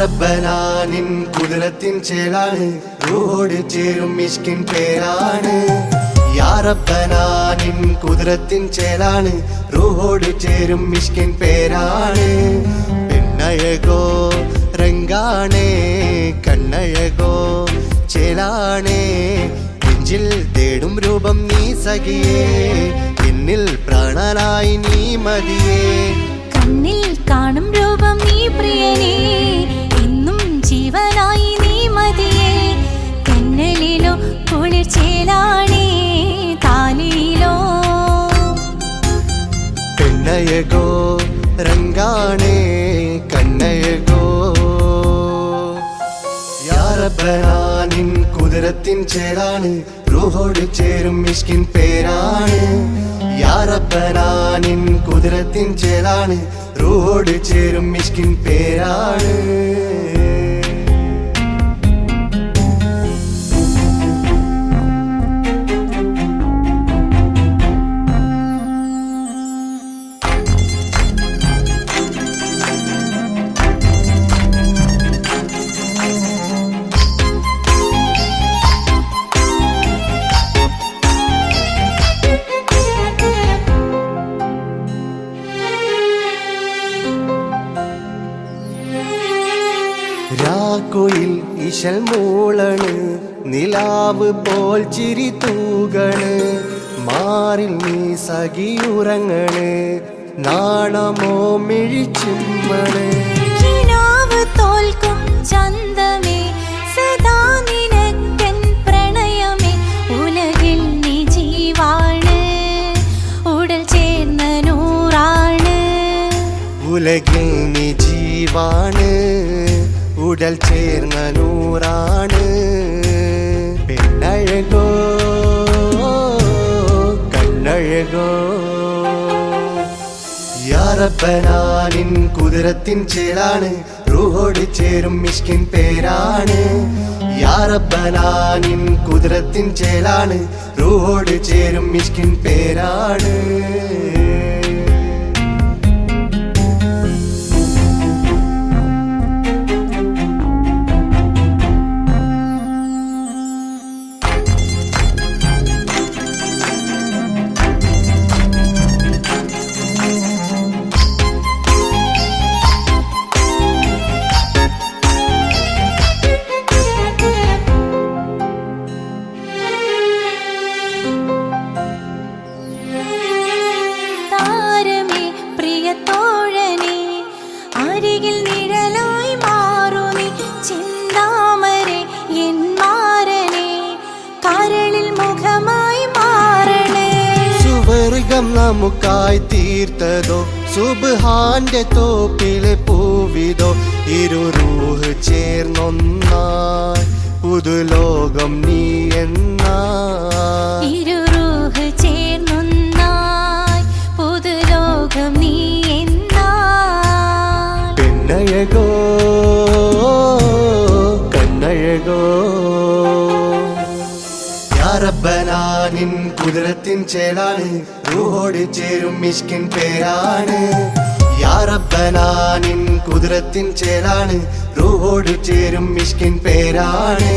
റബ്ബനാ നിൻ കുദ്റത്തിൻ ചേലാണ് റൂഹോട് ചേരും മിഷ്കിൻ പേരാണ് യാ റബ്ബനാ നിൻ കുദ്റത്തിൻ ചേലാണ് റൂഹോട് ചേരും മിഷ്കിൻ പേരാണ് പെണ്ണഴകോ രംഗാണേ കണ്ണഴകോ ചേലാണേ നെഞ്ചിൽ തേടും രൂപം നീ സഖിയേ എന്നിൽ പ്രാണനായി നീ മതിയേ കണ്ണിൽ കാണും രൂപം നീ പ്രിയനേ എന്നും ജീവനായി നീ മതിയേ കന്നലിലോ കുളിർ ചേലാണേ താലിയിലോ പെണ്ണഴകോ രംഗാണേ കണ്ണഴകോ യാ റബ്ബനാ നിൻ കുദ്റത്തിൻ ചേലാണ് റൂഹോട് ചേരും മിഷ്കിൻ പേരാണ് യാ റബ്ബനാ നിൻ കുദ്റത്തിൻ ചേലാണ് റൂഹോട് ചേരും മിഷ്കിൻ പേരാണ് രാക്കുയിൽ ഇശൽ മൂളണ് നിലാവ് പോൽ ചിരി തൂകണ് മാറിൽ നീ സഖിയുറങ്ങണ് നാണമോ മിഴിച്ചുമ്മണ് തോൽക്കും ചന്തമേ സദാ നിനക്കൻ പ്രണയമേ ഉലകിൽ നീ ജീവാണ് ഉടൽ ചേർന്ന നൂറാണ് ഉലകിൽ നീ ജീവാണ് ഉടൽ ചേർന്ന നൂറാണ് പെണ്ണഴകോ കണ്ണഴകോ യാ റബ്ബനാ നിൻ കുദ്റത്തിൻ ചേലാണ് റൂഹോട് ചേരും മിഷ്കിൻ പേരാണ് യാ റബ്ബനാ നിൻ കുദ്റത്തിൻ ചേലാണ് റൂഹോട് ചേരും മിഷ്കിൻ പേരാണ് നമുക്കായി തീർത്തതോ സുബ്ഹാന്റെ തോപ്പിലെ പൂവിതോ ഇരു റൂഹ് ചേർന്നൊന്നായി പുതുലോകം നീ എന്നായി ഇരു റൂഹ് ചേർന്നൊന്നായി പുതുലോകം നീ എന്നായി പെണ്ണഴകോ കണ്ണഴകോ യാ റബ്ബനാ നിൻ കുദ്റത്തിൻ ചേലാണ് റൂഹോട് ചേരും മിഷ്കിൻ പേരാണ് യാ റബ്ബനാ നിൻ കുദ്റത്തിൻ ചേലാണ് റൂഹോട് ചേരും മിഷ്കിൻ പേരാണ്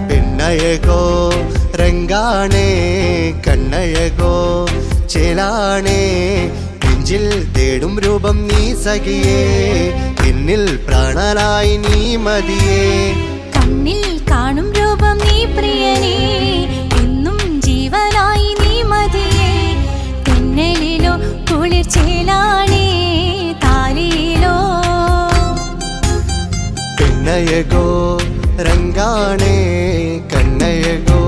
പെണ്ണഴകോ രംഗാണേ കണ്ണഴകോ ചേലാണേ നെഞ്ചിൽ തേടും രൂപം നീ സഖിയേ എന്നിൽ പ്രാണനായി നീ മതിയേ കണ്ണിൽ കാണും രൂപം നീ പ്രിയനേ എന്നും ജീവനായി നീ മതിയേ കന്നലിലോ കുളിർ ചേലാണേ താലിയിലോ പെണ്ണഴകോ രംഗാണേ കണ്ണഴകോ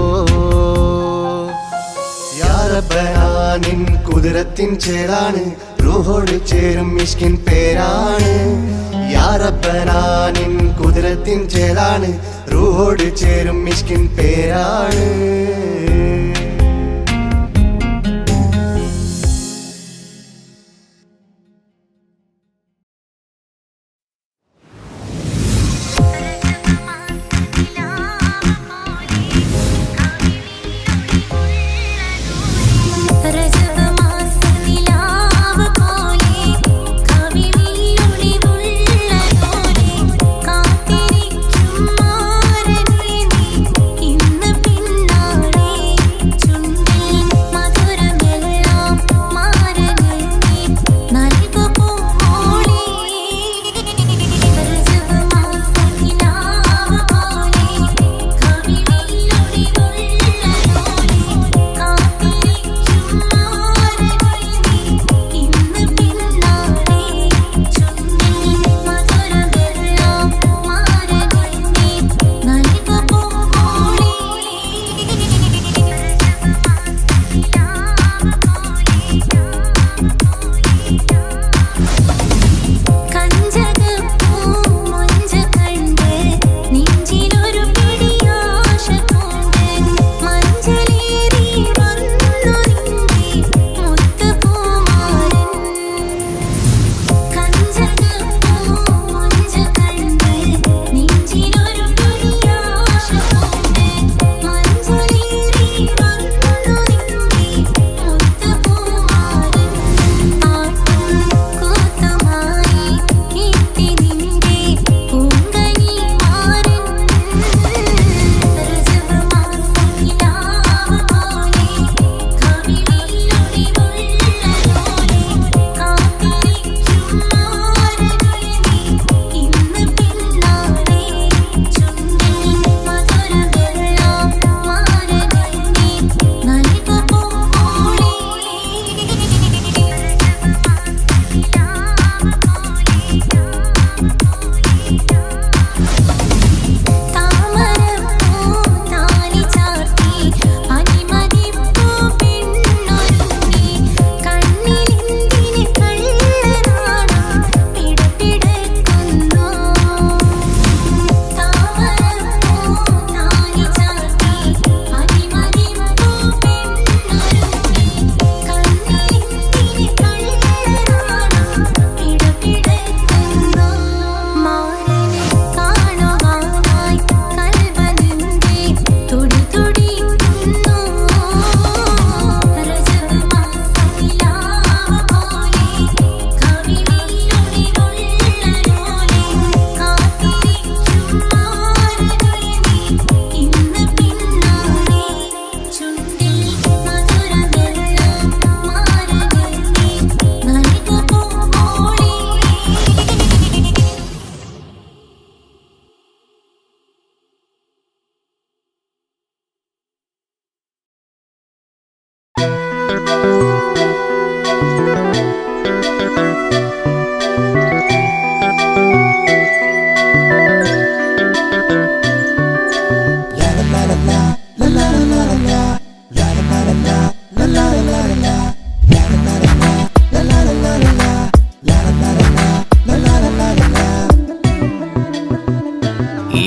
യാ റബ്ബനാ നിൻ കുദ്റത്തിൻ ചേലാണ് റൂഹോട് ചേരും മിഷ്കിൻ പേരാണ് യാ റബ്ബനാ നിൻ കുദ്റത്തിൻ ചേലാണ് റൂഹോട് ചേരും മിഷ്കിൻ പേരാണ് കവി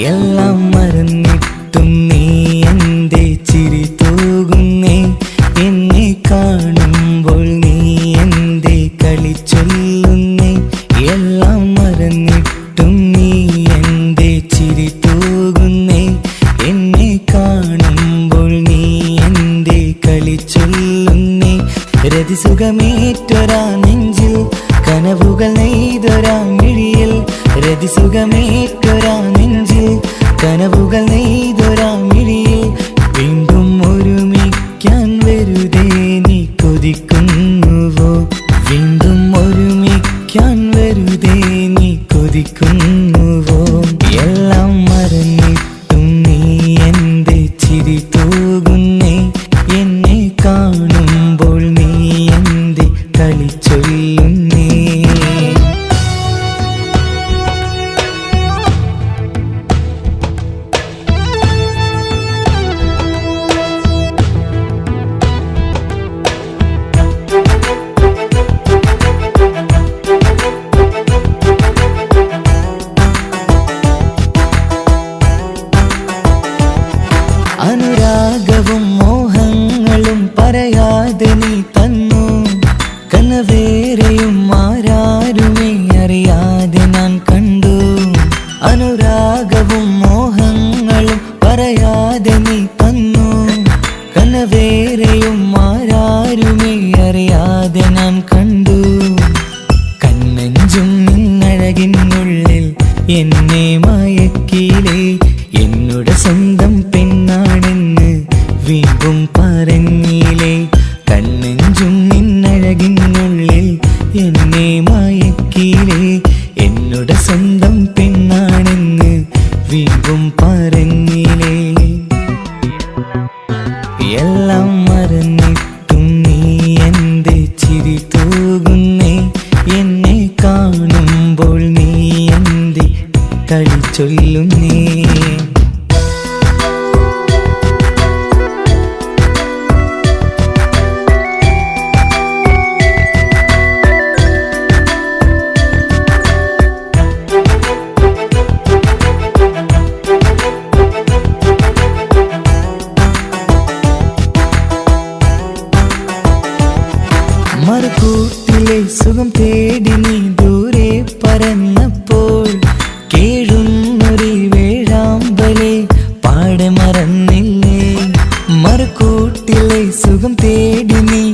എല്ലാം മറന്നിട്ടും നീ എന്തേ ചിരി തൂകുന്നേ, എന്നെ കാണുമ്പോൾ നീ എന്തേ കളി ചൊല്ലുന്നേ. എല്ലാം മറന്നിട്ടും നീ എന്തേ ചിരി തൂകുന്നേ, എന്നെ കാണുമ്പോൾ നീ എന്തേ കളി ചൊല്ലുന്നേ. രതിസുഖമേറ്റൊരാ നെഞ്ചിൽ കനവുകൾ നെയ്തൊരാ മിഴിയിൽ, രതിസുഖമേറ്റൊരാ നെഞ്ചിൽ കനവുകൾ നെയ്തൊരാ മിഴിയിൽ. വീണ്ടും ഒരുമിക്കാൻ വെറുതെ നീ കൊതിക്കുന്നുവോ, വീണ്ടും ഒരുമിക്കാൻ വെറുതെ നീ കൊതിക്കുന്നുവോ. എല്ലാം മറന്നിട്ടും നീ എന്തേ ചിരി തൂകുന്നേ, എന്നെ കാണുമ്പോൾ നീ എന്തേ കളി ചൊല്ലുന്നേ. അനുരാഗവും മോഹങ്ങളും പറയാതെ നീ തന്നു, കനവേറെയും ആരാരുമേ അറിയാതെ ഞാൻ കണ്ടു. അനുരാഗവും മോഹങ്ങളും പറയാതെ നീ തന്നു, കനവേറെയും ആരാരുമേ അറിയാതെ ഞാൻ കണ്ടു. കണ്ണഞ്ചും നിന്നഴകിനുള്ളിൽ എന്നെ മയക്കിയിലേ, എന്നോട് സ്വന്തം പെണ്ണാണെന്ന് വീണ്ടും പറഞ്ഞില്ലേ. കണ്ണഞ്ചും നിന്നഴകിനുള്ളിൽ എന്നെ മയക്കിയില്ലേ, എന്നോട് സ്വന്തം പെണ്ണാണെന്ന് വീണ്ടും പറഞ്ഞില്ലേ. എല്ലാം മറന്നിട്ടും നീ എന്തേ ചിരി തൂകുന്നേ, എന്നെ കാണുമ്പോൾ നീ എന്തേ കളി ചൊല്ലുന്നേ. മറുകൂട്ടിലെ സുഖം തേടി നീ ദൂരെ പറന്നപ്പോൾ, കേഴുന്നൊരു വേഴാമ്പലെ പാടെ മറന്നില്ലേ. മറുകൂട്ടിലെ സുഖം തേടി നീ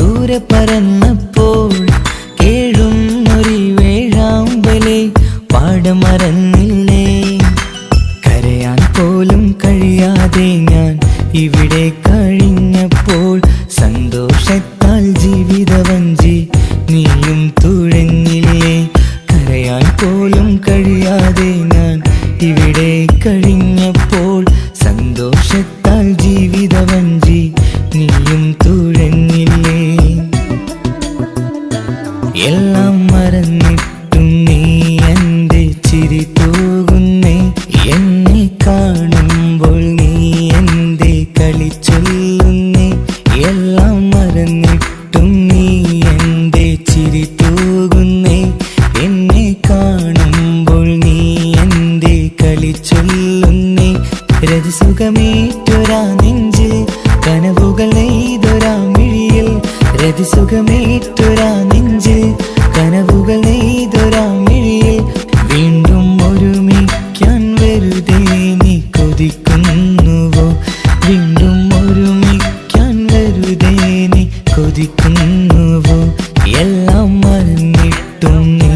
ദൂരെ പറന്നപ്പോൾ, കേഴുന്നൊരു വേഴാമ്പലെ പാടെ മറന്നില്ലേ. കരയാൻ പോലും കഴിയാതെ ഞാൻ ഇവിടെ കഴിഞ്ഞപ്പോൾ, സന്തോഷത്താൽ ജീവിതവഞ്ചി നീയും തുഴഞ്ഞില്ലേ. കരയാൻ പോലും കഴിയാതെ ഞാൻ ഇവിടെ കഴിഞ്ഞപ്പോൾ, സന്തോഷത്താൽ ജീവിതവഞ്ചി നീയും തുഴഞ്ഞില്ലേ. എല്ലാം മറന്നിട്ടും നീ എന്തേ ചിരി തൂകുന്നേ, എന്നെ കാണുമ്പോൾ നീ എന്തേ കളി ചൊല്ലുന്നേ. എല്ലാം മറന്നിട്ടും നീ എന്തേ ചിരി തൂകുന്നേ, എന്നെ കാണുമ്പോൾ നീ എന്തേ കളി ചൊല്ലുന്നേ. രതിസുഖമേറ്റൊരാ നെഞ്ചിൽ കനവുകൾ നെയ്തൊരാ മിഴിയിൽ, രതിസുഖമേറ്റൊരാ നെഞ്ചിൽ കനവുകൾ നെയ്തൊരാ മിഴിയിൽ. വീണ്ടും ഒരുമിക്കാൻ വെറുതെ നീ കൊതിക്കുന്നുവോ, വീണ്ടും ഒരുമിക്കാൻ വെറുതെ നീ കൊതിക്കുന്നുവോ. എല്ലാം മറന്നിട്ടും നീ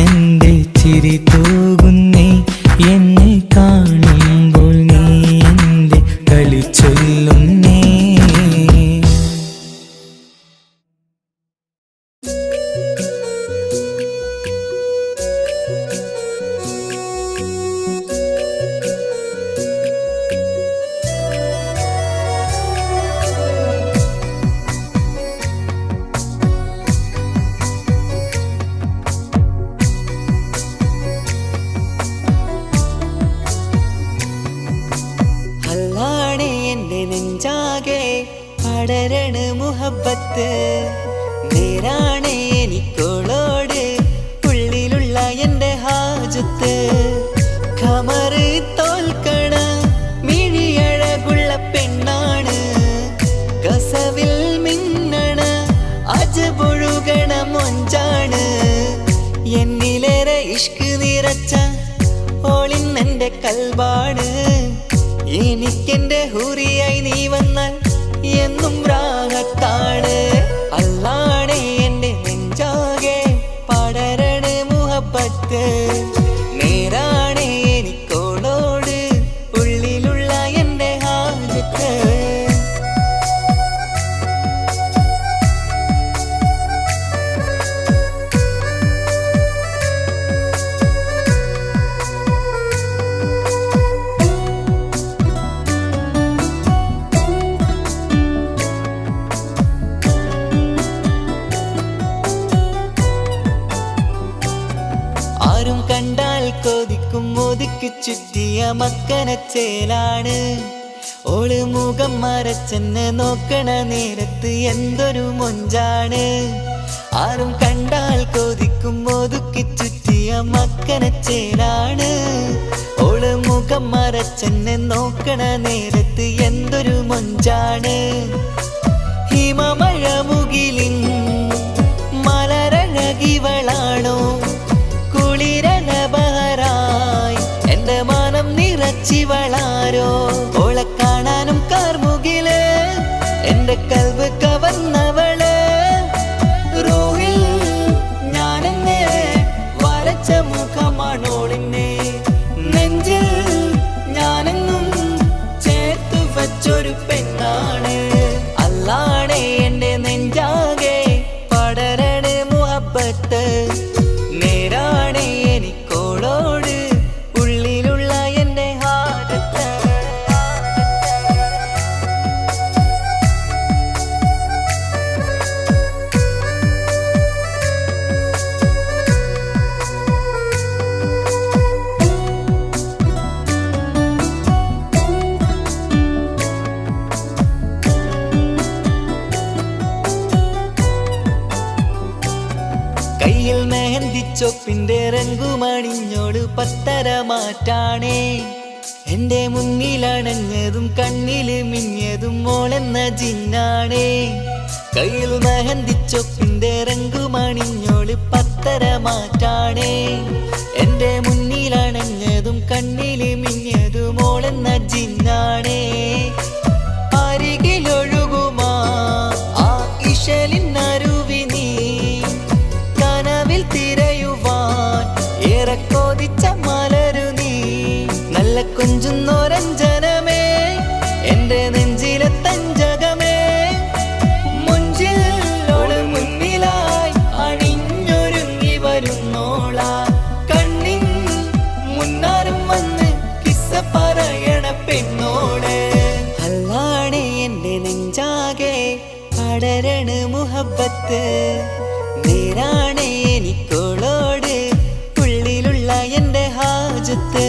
എന്തേ ചിരി തൂകുന്നേ, എന്നെ കാണുമ്പോൾ നീ എന്തേ കളി ചൊല്ലുന്നേ. നെഞ്ചാകെ പടരണ മുഹബത്ത്, നേരാണ് എനിക്കോളോട് ഉള്ളിലുള്ള എൻ്റെ ഹാജത്ത്. ഖമറ് കൽബാണ്. എനിക്കെന്റെ ഹൂറിയായി നീ വന്നാൽ എന്നും രാഹത്താണ്. അല്ലാണേ എന്റെ നെഞ്ചാകെ പടരണ മുഹബത്ത്. നേരാണേ എനിക്കോളോട് ഉള്ളിലുള്ള എന്റെ ഹാജത്ത്. ആരും കണ്ടാൽ കൊതിക്കും ഒതുക്കി ചുറ്റിയ മക്കനച്ചേലാണ്. ഓള് മുഖം മറച്ചെന്നെ നോക്കണ നേരത്ത് എന്തൊരു മൊഞ്ചാണ്. ആരും കണ്ടാൽ കൊതിക്കും ഒതുക്കി ചുറ്റിയ മക്കനച്ചേലാണ്. ഓള് മുഖം മറച്ചെന്നെ നോക്കണ നേരത്ത് എന്തൊരു മൊഞ്ചാണ്. ഹിമമഴ മുകിലിൻ മലരഴകിവളാണോ കുളിരലബഹരായി എന്റെ മാനം നിറച്ചിവളാരോ. ഓളെ കാണാനും കാർമുകില് എന്റെ കൽവ് കവർന്നവള്. റൂഹിൽ ഞാനെന്നെ വരച്ച മുഖമാണോളിന്നെ. നെഞ്ചിൽ ഞാനെന്നും ചേർത്തു വച്ചൊരു പെണ്ണാണ്. അല്ലാണേ എന്റെ നെഞ്ചാകെ പടരണ മുഹബത്ത്. നേരാണേ എനിക്കോളോട് ഉള്ളിലുള്ള എന്റെ ഹാജത്ത്. കയ്യിൽ മെഹന്തിച്ചൊപ്പിന്റെ രംഗുമണിഞ്ഞോട് പത്തര മാറ്റാണേ. എന്റെ മുന്നിലണഞ്ഞതും കണ്ണില് മിഞ്ഞതും മോളെന്ന ജിന്നാണേ. കയ്യിൽ മെഹന്തിച്ചൊപ്പിന്റെ രംഗുമണിഞ്ഞോട് പത്തര മാറ്റാണേ. എന്റെ മുന്നിലണഞ്ഞതും കണ്ണില് മിഞ്ഞതും മോളെന്ന ജിന്നാണേ. അരികിലൊഴുകുമാ ആ ഇശലിനരുവി നീ കനവിൽ തിരയുവാൻ ഏറെ കൊതിച്ച മലരു നീ. നല്ല കുഞ്ചുന്നോരഞ്ജനമേ എന്റെ നെഞ്ചിലെ തഞ്ചകമേ. മുഞ്ചിൽ ഓള് മുന്നിലായി അണിഞ്ഞൊരുങ്ങി വരുന്നോള. കണ്ണിൻ മുന്നാരും വന്ന് കിസ്സ പറയണ പെണ്ണോള്. അല്ലാണേ എന്റെ നെഞ്ചാകെ പടരണ മുഹബത്ത്. നേരാണേ എനിക്കോളോട് ഉള്ളിലുള്ള എന്റെ ഹാജത്ത്.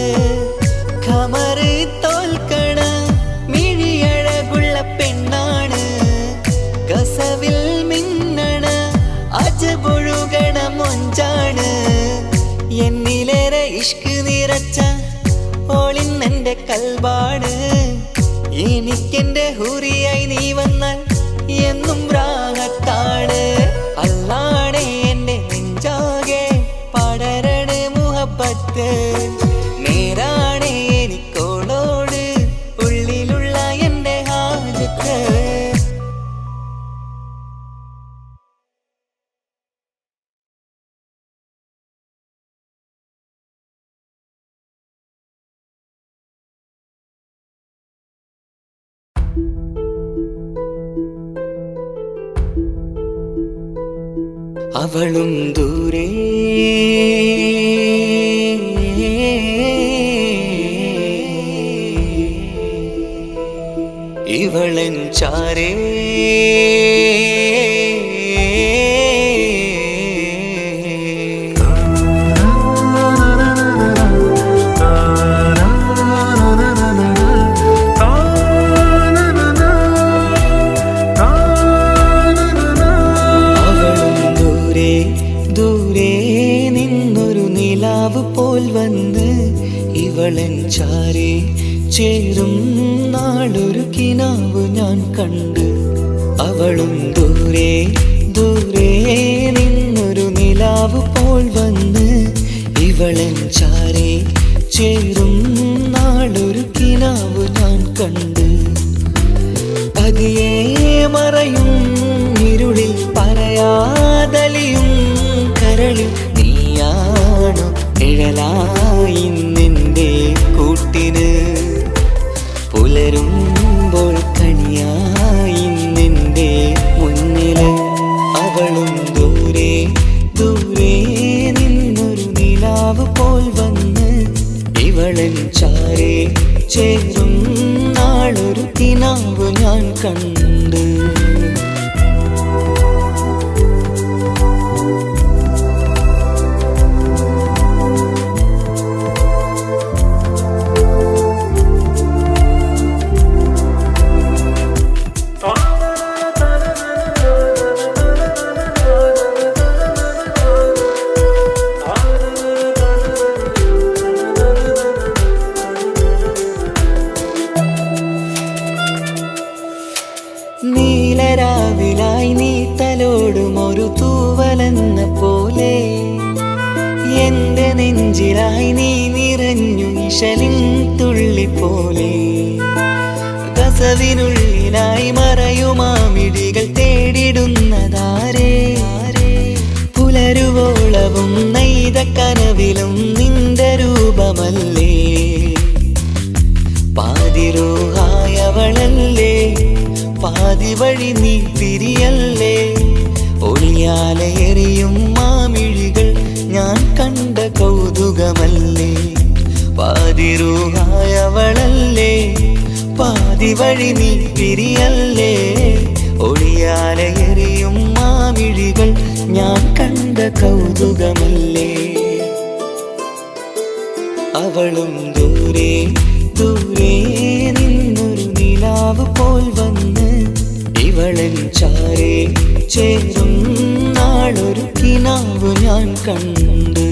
ഖമറ് തോൽക്കണ മിഴിയഴകുള്ള പെണ്ണാണ്. കസവിൽ മിന്നണ അജബൊഴുകണ മൊഞ്ചാണ്. എന്നിലേറെ ഇഷ്ക് നിറച്ച ഓളിന്നെന്റെ കൽബാണ്. എനിക്കെന്റെ ഹൂറിയായി നീ വന്നാൽ എന്നും രാഹത്താണ്. അല്ലാണേ എന്റെ നെഞ്ചാകെ പടരണ മുഹബത്ത്. നേരാണേ എനിക്കോളോട് ഉള്ളിലുള്ള എന്റെ ഹാജത്ത്. അവളും ദൂരെ ഇവളൻ ചാരേ. പോൽ വന്ന് ഇവളൻ ചാരേ ചേരും നാളൊരു കിനാവ് ഞാൻ കണ്ട്. അവളും ദൂരെ ദൂരെ നിന്നൊരു നിലാവ് പോൽ വന്ന് ഇവളൻ ചാരേ ചേരും നാളൊരു കിനാവ് ഞാൻ കണ്ട്. പതിയെ മറയും ഇരുളിൽ പറയാതലിയും കരളിൽ നീയാണു നിഴലായി നിന്റെ കൂട്ടിന്. പുലരുമ്പോൾ കണിയായി നിന്റെ മുന്നില്. അവളും ദൂരെ ദൂരെ നിന്നൊരു നിലാവ് പോൽ വന്ന് ഇവളൻ ചാരേ ചേരും നാളൊരു കിനാവ് ഞാൻ കണ്ട്. നീലരാവിലായി നീ തലോടും ഒരു തൂവലെന്ന പോലെ എന്റെ നെഞ്ചിലായി നീ നിറഞ്ഞു ഇശലിൻ തുള്ളി പോലെ. കസവിനുള്ളിലായി മറയുമാമിടികൾ തേടിടുന്നതാരേ. പുലരുവോളവും നെയ്ത കനവിലും നിന്റെ രൂപമല്ലേ. പാതിരൂഹായവളല്ലേ പാതി വഴി നീ തിരിയല്ലേ. ഒളിയാലെ എറിയും മാമിഴികൾ ഞാൻ കണ്ട കൗതുകമല്ലേ. പാതിരൂഹായവളല്ലേ പാതി വഴി നീ തിരിയല്ലേ. ഒളിയാലെ എറിയും മാമിഴികൾ ഞാൻ കണ്ട കൗതുകമല്ലേ. അവളും ദൂരെ ദൂരെ നിന്നൊരു നിലാവ് പോൽ വന്ന് ഇവളൻ ചാരേ ചേരും നാളൊരു കിനാവ് ഞാൻ കണ്ട്.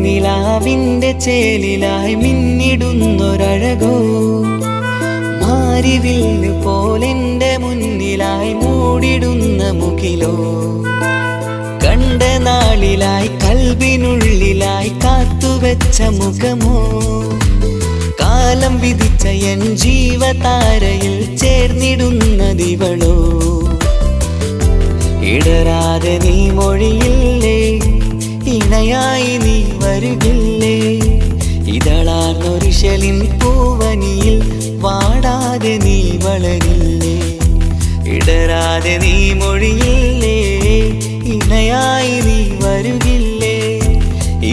നിലാവിന്റെ ചേലിലായി മിന്നിടുന്നൊരഴകോ. മാരിവില്ല് പോലെന്റെ മുന്നിലായി മൂടിടുന്ന മുകിലോ. കണ്ട നാളിലായി കൽബിനുള്ളിലായി കാത്തുവെച്ച മുഖമോ. കാലം വിധിച്ച എൻ ജീവതാരയിൽ ചേർന്നിടുന്നതിവളോ. ഇടരാതെ നീ മൊഴിയില്ലേ ഇണയായി നീ വരുകില്ലേ. ഇതളാർന്നൊരിശലിൻ പൂവനിയിൽ വാടാതെ നീ വളരില്ലേ. ഇടരാതെ നീ മൊഴിയില്ലേ ഇണയായി നീ വരുകില്ലേ.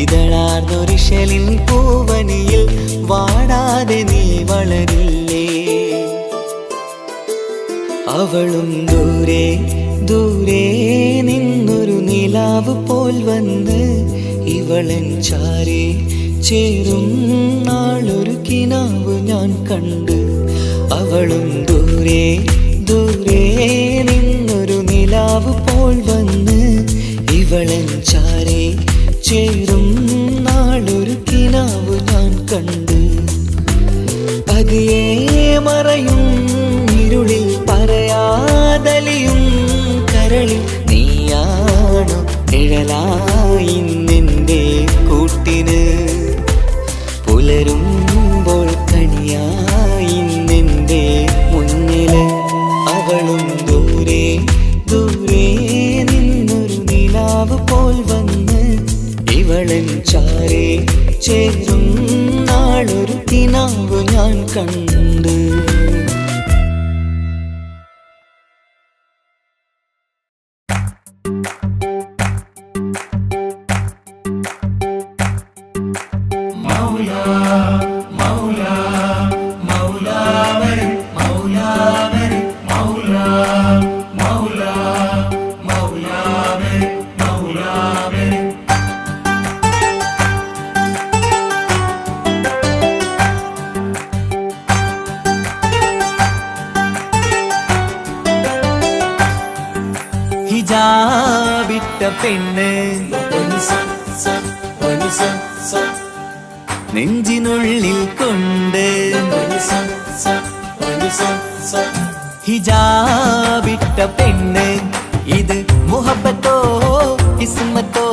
ഇതളാർന്നൊരിശലിൻ പൂവനിയിൽ വാടാതെ നീ വളരില്ലേ. അവളും ദൂരെ ദൂരെ നിന്നൊരു നിലാവ് പോൽ വന്ന് ഇവളൻ ചാരേ ചേരും നാളൊരു കിനാവ് ഞാൻ കണ്ട്. അവളും ദൂരെ ദൂരെ നിന്നൊരു നിലാവ് പോൽ വന്ന് ഇവളൻ ചാരേ ചേരും നാളൊരു കിനാവ് ഞാൻ കണ്ട്. പതിയെ മറയും ഇരുളിൽ പറയാതലിയും കരളിൽ നീയാണു നിഴലായി നിന്റെ കൂട്ടിന്. പുലരുമ്പോൾ കണിയായി നിന്റെ മുന്നില്. അവളും ദൂരെ ദൂരെ നിന്നൊരു നിലാവ് പോൽ വന്ന് ഇവളൻ ചാരേ ചേരും നാളൊരു കിനാവ് ഞാൻ കണ്ട്. പെണ്ണ് നെഞ്ചിനുള്ളിൽ കൊണ്ട് ഹിജാബിട്ട പെണ്ണ് ഇത് മുഹബത്തോ കിസ്മത്തോ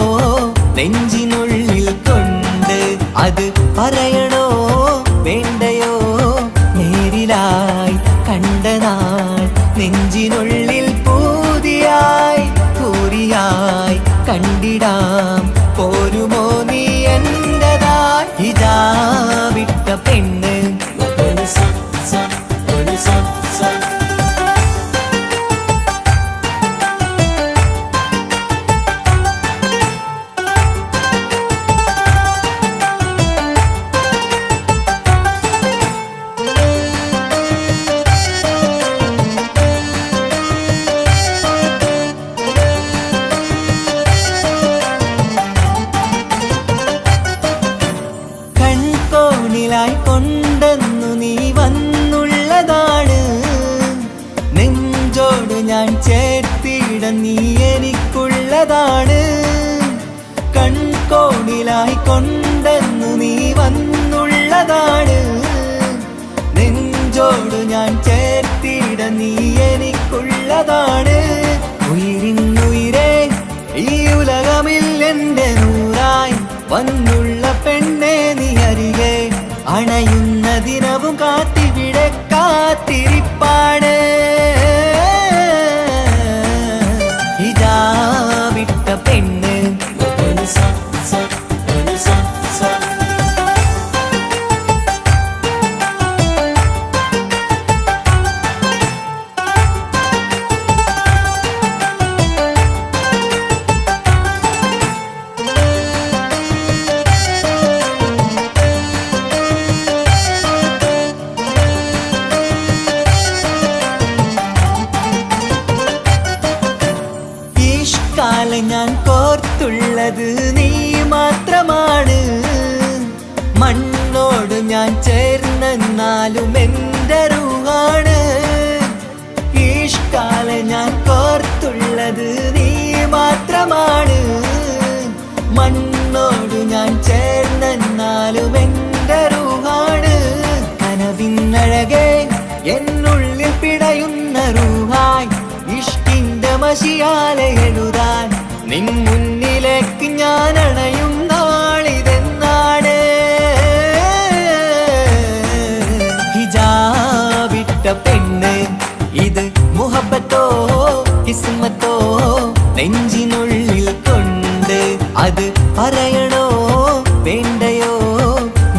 നെഞ്ചിനുള്ളിൽ കൊണ്ട് അത് പറയണോ വേണ്ടയോ നേരിലായി കണ്ട നാൾ നെഞ്ചിനുള്ളിൽ പൂതിയായി പൂരിയായി കണ്ടിടാം പോരുമോ നീ എന്റതായി ഹിജാബിട്ട പെണ്ണ് കൊണ്ടെന്നു നീ വന്നുള്ളതാണ് നെഞ്ചോട് ഞാൻ ചേർത്തിട നീ എനിക്കുള്ളതാണ് കൺകോണിലായി കൊണ്ടെന്നു നീ വന്നുള്ളതാണ് നെഞ്ചോട് ഞാൻ ചേർത്തിട നീ എനിക്കുള്ളതാണ് ഉയിരിന്നുയിരേ ഈ ഉലകമിൽ എന്റെ നൂറായി വന്നുള്ള പെണ്ണെ നീ അരികെ അണയുന്ന ദിനവും കാത്തിവിടെ കാത്തിരിപ്പാണ് ഹിജാബിട്ട പെണ്ണ് ഞാൻ കോർത്തുള്ളത് നീ മാത്രമാണ് മണ്ണോട് ഞാൻ ചേർന്നെന്നാലും എൻ്റെ റൂഹാണ് ഈഷ്കാലം ഞാൻ കോർത്തുള്ളത് നീ മാത്രമാണ് മണ്ണോട് ഞാൻ ചേർന്നെന്നാലും എൻ്റെ റൂഹാണ് കനവിന്നഴകെ എന്നുള്ളിൽ പിടയുന്ന റൂഹായി ഇഷ്കിന്റെ മഷിയാലെ എഴുതാൻ നിൻ മുന്നിലേക്ക് ഞാൻ അണയും നാളിതെന്നാണ് ഹിജാബിട്ട പെണ്ണ് ഇത് മുഹബത്തോ കിസ്മത്തോ നെഞ്ചിനുള്ളിൽ കൊണ്ട് അത് പറയണോ വേണ്ടയോ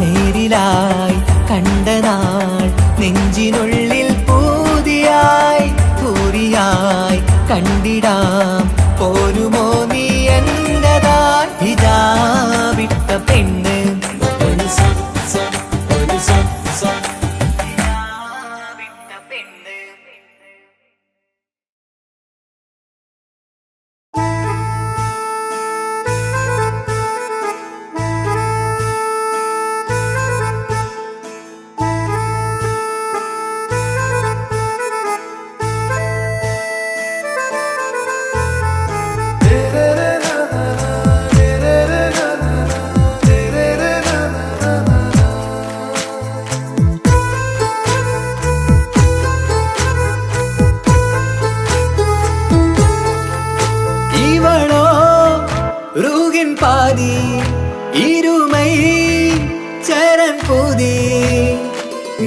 നേരിലായി കണ്ട നാൾ നെഞ്ചിനുള്ളിൽ പൂതിയായി പൂരിയായി കണ്ടിടാം പോരുമോ നീ എന്റതായി ഹിജാബിട്ട പെണ്ണ് പാതി ഇരുമൈ ചരൻ പൂതി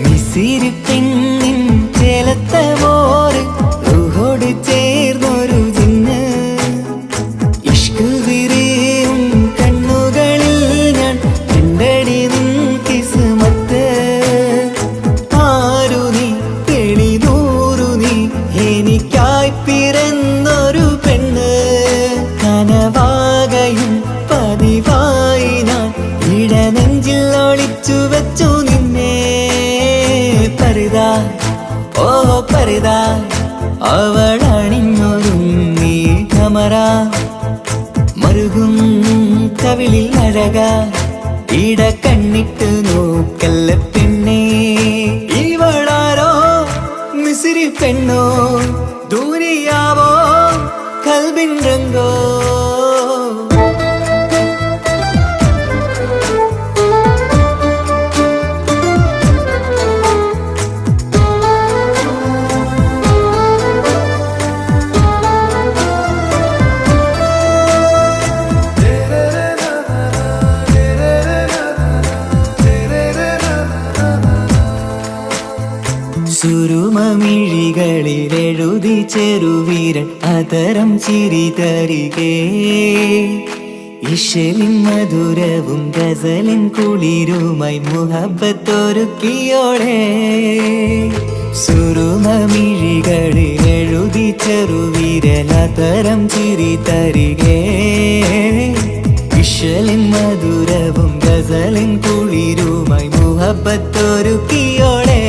മിസിരി പെണ്ണിൻ ചേലത്ത മോറ് റൂഹോട് ചേർന്നൊരു ജിന്ന് ഇഷ്ക് വിരിയും കണ്ണുകളിൽ ഞാൻ കണ്ടടി നിൻ കിസ്മത്ത് ആരു നീ തെളിനൂറു നീ എനിക്കായി പിറന്നൊരു പെണ്ണ് കനവാകയും പതിവായി ഞാൻ ഇടനെഞ്ചിൽ ഒളിച്ചു വെച്ചു നിന്നെ പരിതാ ഓ പരിതാ അവളണിഞ്ഞൊരുങ്ങി കമറ മറുകും കവിളിൽ അഴക ഇട കണ്ണിട്ട് നോക്കല്ല പെണ്ണേ ഇവളാരോ മിസിരി പെണ്ണോ ദൂരിയാവോ കൽബിൻ രംഗോ ചെറുവീരൻ അതരം ചിരി തരികേ ഇശലിൻ മധുരവും ഗസലിൻ കുളിരുമായി മുഹബത്തൊരുക്കിയോടെ സുറുമമിഴികളിൽ എഴുതി ചെറുവിരലതരം ചിരി തരികേ ഇശലിൻ മധുരവും ഗസലിൻ കുളിരുമായി മുഹബത്തൊരുക്കിയോടെ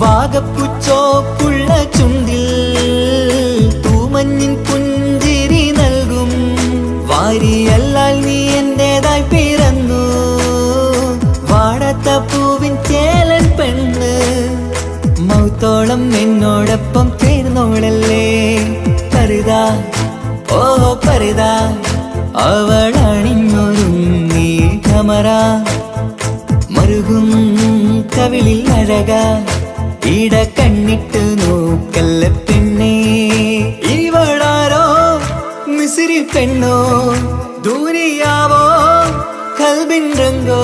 വാഗപ്പുച്ചോപ്പുള്ള ചുണ്ടിൽ തൂമഞ്ഞിൻ പുഞ്ചിരി നൽകും വാരിയല്ലാൽ നീ എന്റേതായി പിറന്നു വാടാത്ത പൂവിൻ ചേലൻ പെണ്ണ് മൗത്തോളം എന്നോടൊപ്പം ചേർന്നോളല്ലേ പരുതാ ഓ പരുതാ അവളണിഞ്ഞൊരുങ്ങി കമറ മറുകും കവിളിൽ അഴക ഇട കണ്ണിട്ട് നോക്കല്ല പെണ്ണേ ഇവളാരോ മിസിരി പെണ്ണോ ദൂരിയാവോ കൽബിൻ രംഗോ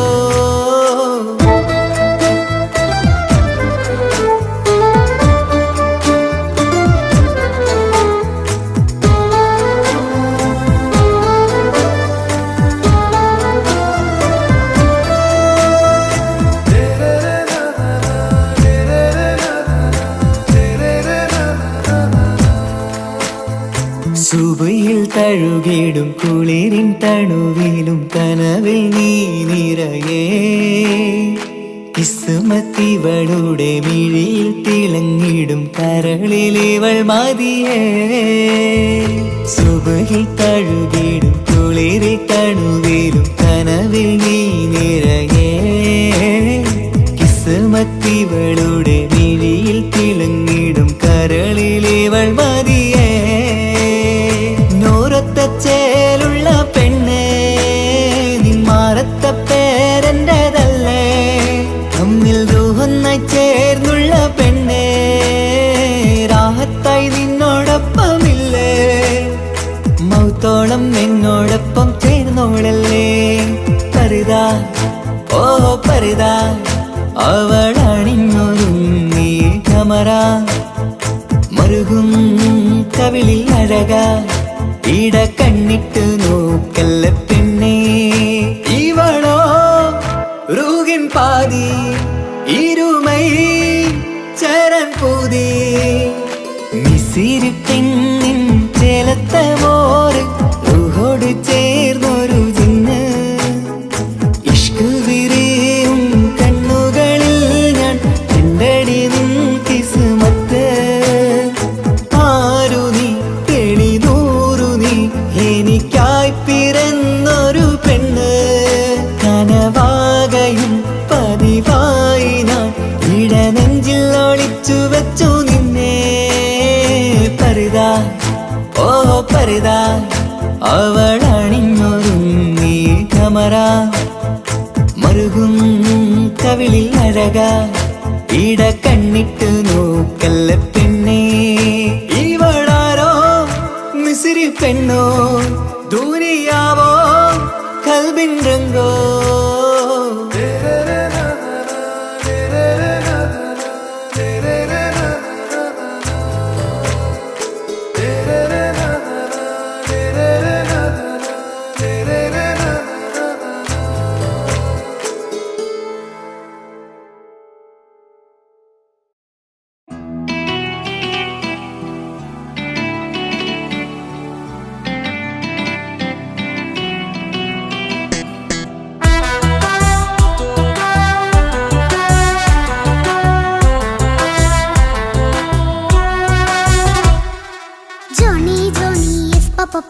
സുബയിൽ തഴുകിടും കുളിരിൻ തണുവിലും കനവിൽ നീ നിറയേ കിസ്മത്തിവളുടെ മിഴിയിൽ തിളങ്ങിടും കരളിലിവൾ മതിയേ സുബയിൽ തഴുകിടും കുളിരിൻ തണുവിലും കനവിൽ നീ നിറയേ കിസ്മത്തിവളുടെ മിഴിയിൽ തിളങ്ങിടും കരളിലിവൾ മതിയേ ചേലുള്ള പെണ്ണേ നിന്മാറത്ത പേരെൻ്റെതല്ലേ തമ്മിൽ റൂഹൊന്നായി ചേർന്നുള്ള പെണ്ണേ രാഹത്തായി നിന്നോടൊപ്പമില്ലേ മൗത്തോളം എന്നോടൊപ്പം ചേർന്നോളല്ലേ പരുതാ ഓ പരുതാ അവളണിഞ്ഞൊരുങ്ങി കമറ മറുകും കവിളിൽ അഴക ഇട കണ്ണിട്ട് നോക്കല്ല പെണ്ണേ ഇവളോ റൂഹിൻ പാതി ഇരുമൈ ചരൻ പൂതി മിസിരി പെണ്ണിൻ ചേലത്ത മോറ് റൂഹോട് ചേർന്നൊരു ജിന്ന് ഇഷ്ക് വിരിയും കണ്ണുകളിൽ ഞാൻ കണ്ടടി നിൻ കിസ്മത്ത് ആരു നീ എനിക്കായി പിറന്നൊരു പെണ്ണ് കനവാകയും പതിവായി ഞാൻ ഇടനെഞ്ചിൽ ഒളിച്ചു വെച്ചു നിന്നെ പരുതാ ഓ പരുതാ അവളണിഞ്ഞൊരുങ്ങി കമറ മറുകും കവിളിൽ അഴക ഇട കണ്ണിട്ട് നോക്കല്ല പെണ്ണേ ഇവളാരോ മിസിരി പെണ്ണോ ദൂരിയാവോ കൽബിൻ രംഗോ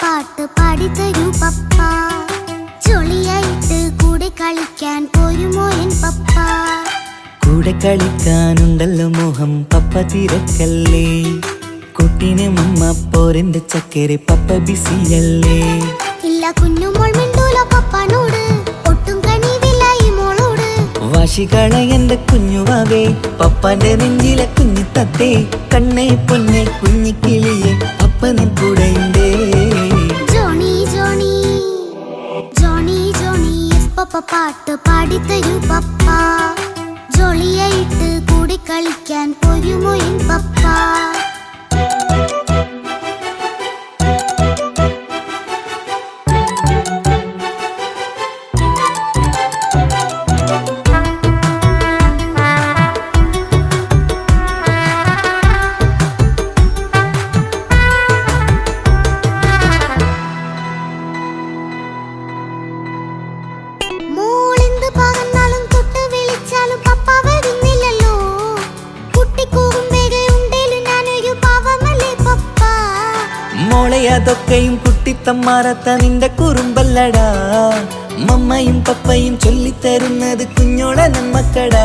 പാട്ട് പാടിത്തരൂ പപ്പ ജോളിയായിട്ട് കൂടെ കളിക്കാൻ പോരുമോ എൻ പപ്പ കൂടെ കളിക്കാനുണ്ടല്ലോ മോഹം പപ്പ തിരക്കല്ലേ കുട്ടീനെ മമ്മ പോരെന്റെ ചക്കരെ പപ്പ ബിസിയല്ലേ ഇല്ല കുഞ്ഞുമോൾ മിണ്ടൂല പപ്പനോട് ഒട്ടും കണിവില്ല ഈ മോളോട് വാശികള എന്റെ കുഞ്ഞുവാവേ പപ്പാന്റെ നെഞ്ചിലെ കുഞ്ഞു തത്തേ കണ്ണേ പൊന്നെ കുഞ്ഞിക്കിളിയെ അപ്പനും കൂടെയുണ്ടേ ജോണി ജോണി ജോണി ജോണി പപ്പ പാട്ട് പാടിത്തരൂ പപ്പ ജോളിയായിട്ട് കൂടി കളിക്കാൻ പോരുമോ എൻ പപ്പ മോളെ അതൊക്കെയും കുട്ടിത്തമ്മാറത്ത നിന്റെ കുറുമ്പല്ലടാ. മമ്മയും പപ്പയും ചൊല്ലിത്തരുന്നത് കുഞ്ഞോളെ നമ്മക്കടാ.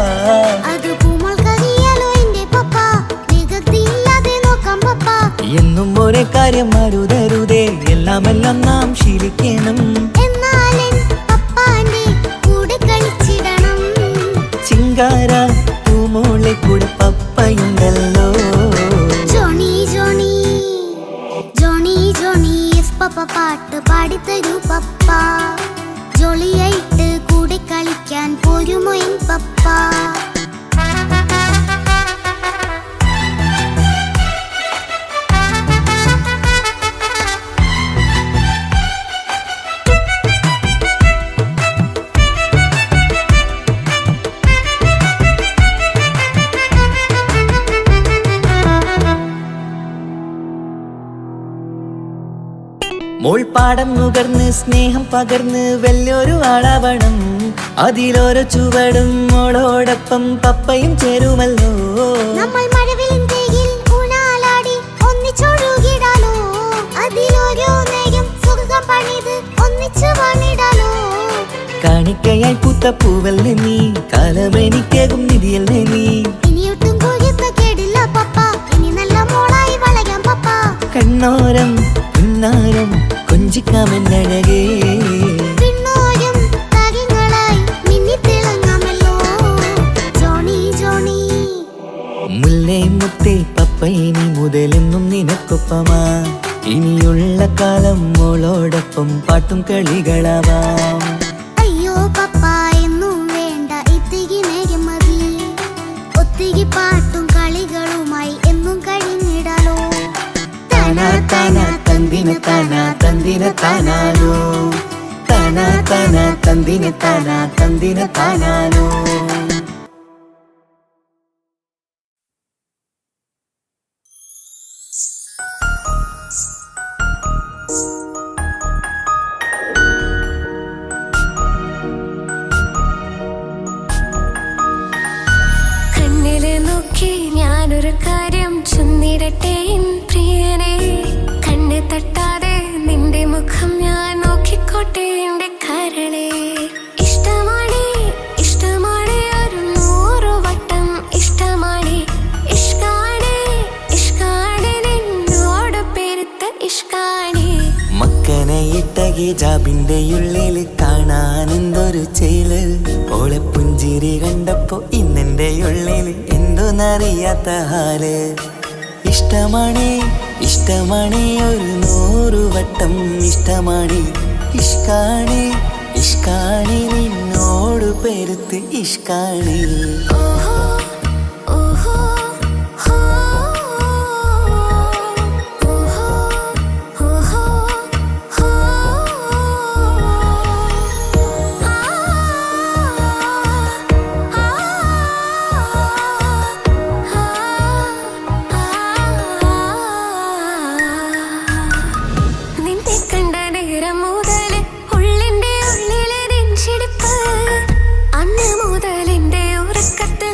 അത് പൂമോൾക്കറിയാലോ എന്റെ പപ്പ, വികൃതിയില്ലാതെ നോക്കാം പപ്പ. എന്നും ഒരേ കാര്യം അരുതരുതേ, എല്ലാം നാം ശീലിക്കണം. എന്നാലും പപ്പാന്റെ കൂടെ കളിച്ചിടണം. ചിങ്കാര പൂമോളെ കൂടെ പപ്പയുണ്ടല്ലോ. Johnny Johnny Johnny Johnny yes papa പാട്ട് പാടിത്തരൂ പപ്പ. ജോളിയായിട്ട് കൂടെ കളിക്കാൻ പോരുമോ എൻ പപ്പ? മോൾ പാടം നുകർന്ന് സ്നേഹം പകർന്ന് വലിയൊരു ആളാവണം. അതിലോരോ ചുവടും മോളോടൊപ്പം പപ്പയും ചേരുമല്ലോ. നമ്മൾ മഴവിലിൻ തേകിൽ ഊഞ്ഞാലാടി ഒന്നിച്ചൊഴുകിടാലോ. അതിലോരോ നേരം സുഖം പണിത് ഒന്നിച്ചു പണിടാലോ. കാണിക്കയായി പൂത്ത പൂവല്ലേ നീ, കാലമെനിക്കേകും നിധിയല്ലേ നീ. ഇനിയൊട്ടും കുരുത്ത കേടില്ല പപ്പ, ഇനി നല്ല മോളായി വളരാം പപ്പ. കണ്ണോരം പിന്നാരം കൊഞ്ചിക്കാമെന്നഴകേ. പിന്നോരും താരങ്ങളായി മിന്നിത്തിളങ്ങാമല്ലോ. ജോണി ജോണി മുല്ലേ മുത്തേ പപ്പ ഇനി മുതലെന്നും നിനക്കൊപ്പമാ. ഇനിയുള്ള കാലം മോളോടൊപ്പം പാട്ടും കളികളാവാം. അയ്യോ പപ്പ എന്നും വേണ്ട ഇത്തിരി നേരം മതി. ഒത്തിരി പാട്ടും കളികളുമായി എന്നും കഴിഞ്ഞിടാലോ. താനാ താനാ തന്തിന താനാ തന്തിന താനാലോ. താനാ താനാ തന്തിന താനാ തന്തിന താനാലോ. കണ്ണില് നോക്കി ഞാനൊരു കാര്യം ചൊന്നിടട്ടെ എൻ പ്രിയനെ. കണ്ണ് തട്ടാതെ നിന്റെ മുഖം ഞാൻ നോക്കിക്കോട്ടെ എന്റെ കരളെ. ഇഷ്ടമാണ് ഇഷ്ടമാണ് ഒരു 100 വട്ടം ഇഷ്ടമാണ്. ഇഷ്കാണ് ഇഷ്കാണ് നിന്നോട് പെരുത്ത ഇഷ്കാണ്. മക്കനെ ഇട്ട ഹിജാബിന്റെ ഉള്ളില് കാണാൻ എന്തൊരു ചേല്. ഓളെ പുഞ്ചിരി കണ്ടപ്പോ ഇന്നെന്റെ ഉള്ളില് എന്തോന്നറിയാത്ത ഹാല്. ഇഷ്ടമാണ് ഇഷ്ടമാണ് ഒരു 100 വട്ടം ഇഷ്ടമാണ്. ഇഷ്കാണ് ഇഷ്കാണ് നിന്നോട് പെരുത്ത് ഇഷ്കാണ്. ഓഹോ ഓഹോ ഹോ ഓഹോ ഓഹോ ഹോ. നിന്നെ കണ്ട നേരം മുതൽ ഉള്ളിന്റെ ഉള്ളിലെ നെഞ്ചിടിപ്പ്. അന്ന് മുതൽ എന്റെ ഉറക്കത്തിൽ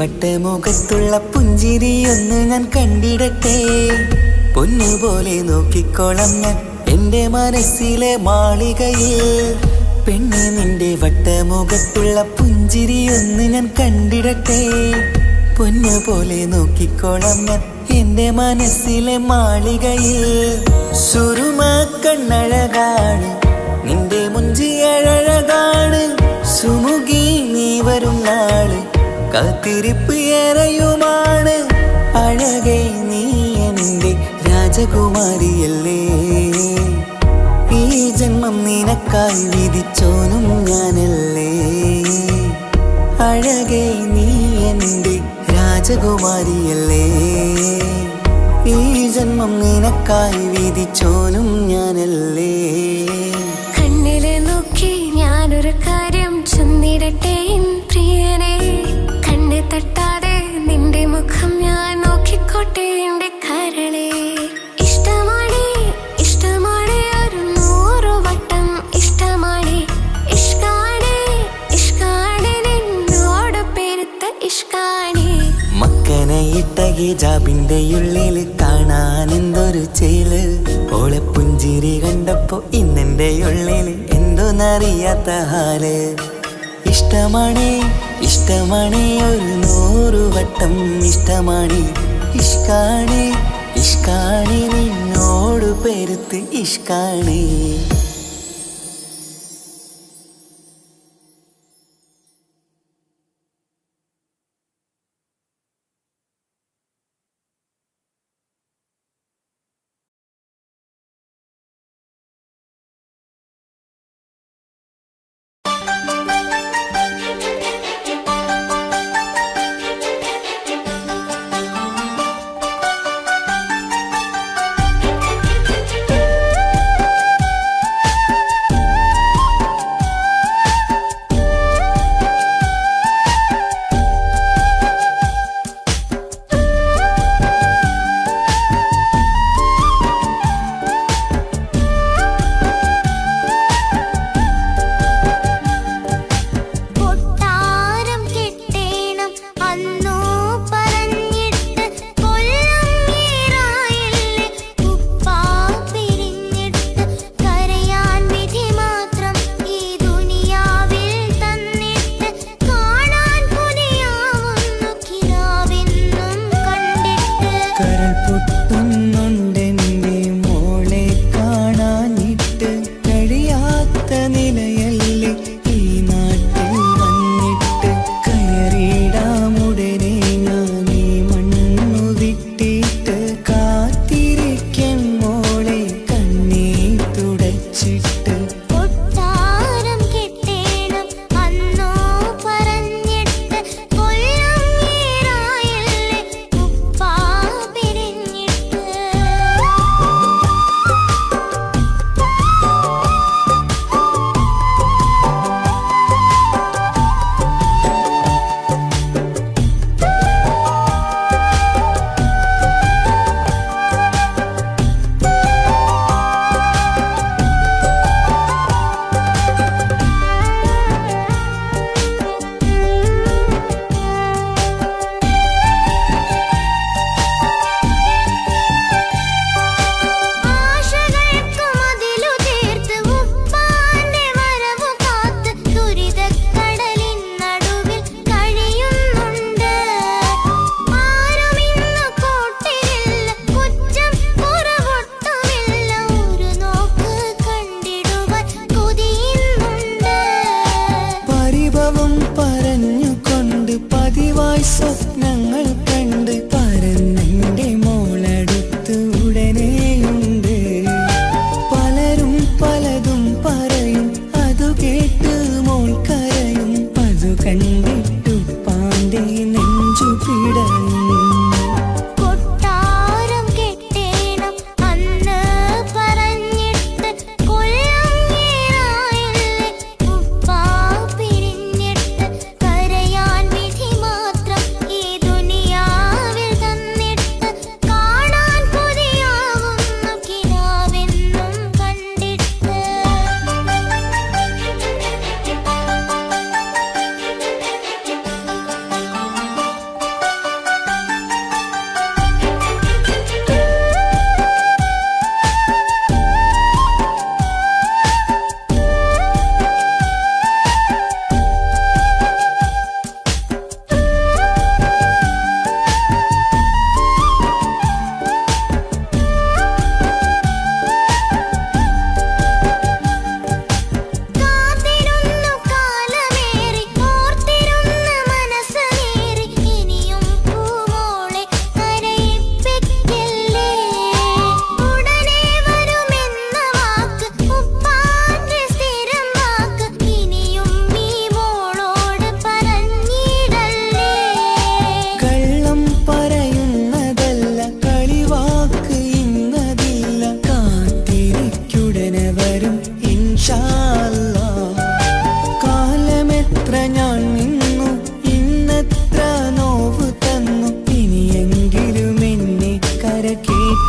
വട്ടമുഖത്തുള്ള പുഞ്ചിരിയൊന്ന് ഞാൻ കണ്ടിടട്ടെ. പൊന്നുപോലെ നോക്കിക്കോളം ഞാൻ എൻ്റെ മനസ്സിലെ മാളികയിൽ. പെണ്ണെ നിന്റെ വട്ടമുഖത്തുള്ള പുഞ്ചിരിയൊന്ന് ഞാൻ കണ്ടിടട്ടെ. പൊന്നുപോലെ നോക്കിക്കോളം ഞാൻ എൻ്റെ മനസ്സിലെ മാളികയിൽ. സുറുമ കണ്ണഴകാണ് നിന്റെ മുഞ്ചിയഴകാണ്. സുമുഖി നീ വരും നാള് കാത്തിരിപ്പ് ഏറെയുമാണ്. അഴകേ നീ എൻ്റെ രാജകുമാരിയല്ലേ. ഈ ജന്മം നിനക്കായി വിധിച്ചോനും ഞാനല്ലേ. അഴകേ നീ എൻ്റെ രാജകുമാരിയല്ലേ. ഈ ജന്മം നിനക്കായി വിധിച്ചോനും ഞാനല്ലേ. കണ്ണിലെ നോക്കി ഞാനൊരു കാര്യം ചൊന്നിടട്ടെ പ്രിയനെ. കണ്ണ് തട്ടാതെ നിന്റെ മുഖം ഞാൻ നോക്കിക്കോട്ടെ എന്റെ കരളെ. ഇഷ്ടമാണ് ഇഷ്ടമാണ് ഒരു 100 വട്ടം ഇഷ്ടമാണ്. ഇഷ്കാണ് ഇഷ്കാണ് നിന്നോട് പെരുത്ത ഇഷ്കാണ്. മക്കനയിട്ട ഹിജാബിന്റെ ഉള്ളിൽ കാണാൻ എന്തൊരു ചേല്. ഓളെ പുഞ്ചിരി കണ്ടപ്പോ ഇന്നെന്റെ ഉള്ളിൽ എന്തോന്നറിയാത്ത ഹാല്. ഇഷ്ടമാണ് ഇഷ്ടമാണ് ഒരു 100 വട്ടം ഇഷ്ടമാണ്. ഇഷ്കാണ് ഇഷ്കാണ് നിന്നോട് പെരുത്ത് ഇഷ്കാണ്.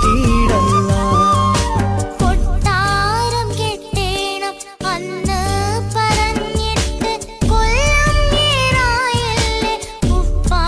കിട്ടിയിടല്ല. കൊട്ടാരം കെട്ടേണം അന്ന് പറഞ്ഞിട്ട് കൊല്ലം ഏറായല്ലേ ഉപ്പാ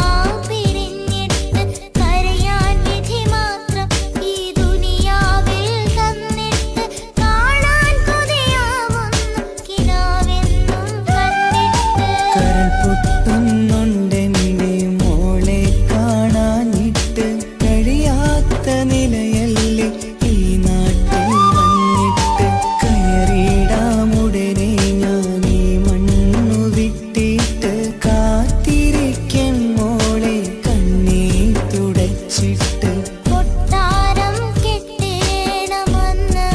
പിരിഞ്ഞിട്ട് കരയാൻ വിധി മാത്രം ഈ ദുനിയാവിൽ തന്നിട്ട് കാണാൻ കൊതിയാവുന്നു കിനാവെന്നും കണ്ടിട്ട്. കരൾ പൊട്ടുന്നുണ്ടെന്റെ മോളെ കാണാനിട്ട് കഴിയാത്ത നിലയല്ലേ ഈ നാട്ടിൽ വന്നിട്ട്. കയറിയിടാമുടനെ ഞാൻ ഈ മണ്ണു വിട്ടിട്ട് കാത്തിരിക്കൻ മോളെ കണ്ണീർ തുടച്ചിട്ട്. കൊട്ടാരം കെട്ടേണം അന്ന്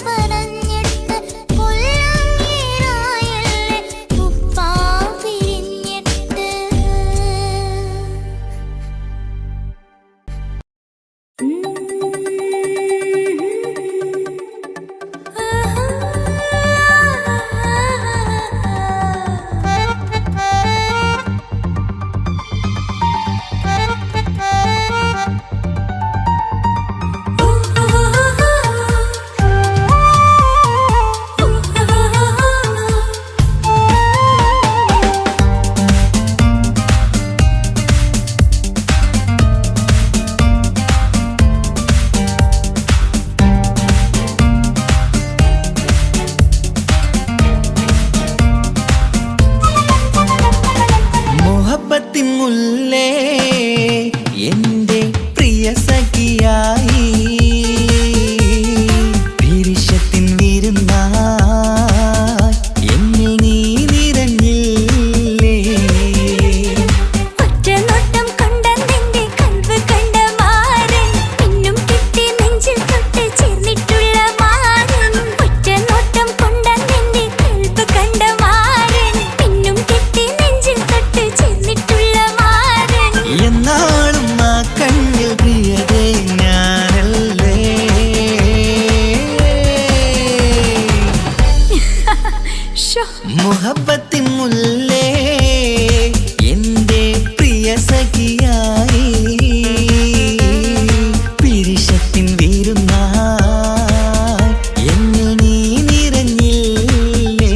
പറഞ്ഞിട്ട് കൊല്ലം ഏറായല്ലേ ഉപ്പാ പിരിഞ്ഞിട്ട്. മുഹബത്തിൻ മുല്ലേ എന്റെ പ്രിയ സഖിയായി പിരിശത്തിൻ വിരുന്നായി എന്നിൽ നീ നിറഞ്ഞില്ലേ. ഒറ്റനോട്ടം കൊണ്ടെന്റെ കൽവ് കണ്ട മാരൻ പിന്നും കിട്ടി നെഞ്ചിൽ തൊട്ട് ചേർന്നിട്ടുള്ള മാരൻ. ഒറ്റനോട്ടം കൊണ്ടെന്റെ കൽവ് കണ്ട മാരൻ പിന്നും കിട്ടി നെഞ്ചിൽ തൊട്ട് ചേർന്നിട്ടുള്ള മാരൻ. എന്നാളും ആ കണ്ണിൽ പ്രിയതേ ഞാനല്ലേ. ഷോ മുഹബത്തിൻ മുല്ലേ എന്റെ പ്രിയ സഖിയായി പിരിശത്തിൻ വിരുന്നായി എന്നിൽ നീ നിറഞ്ഞില്ലേ.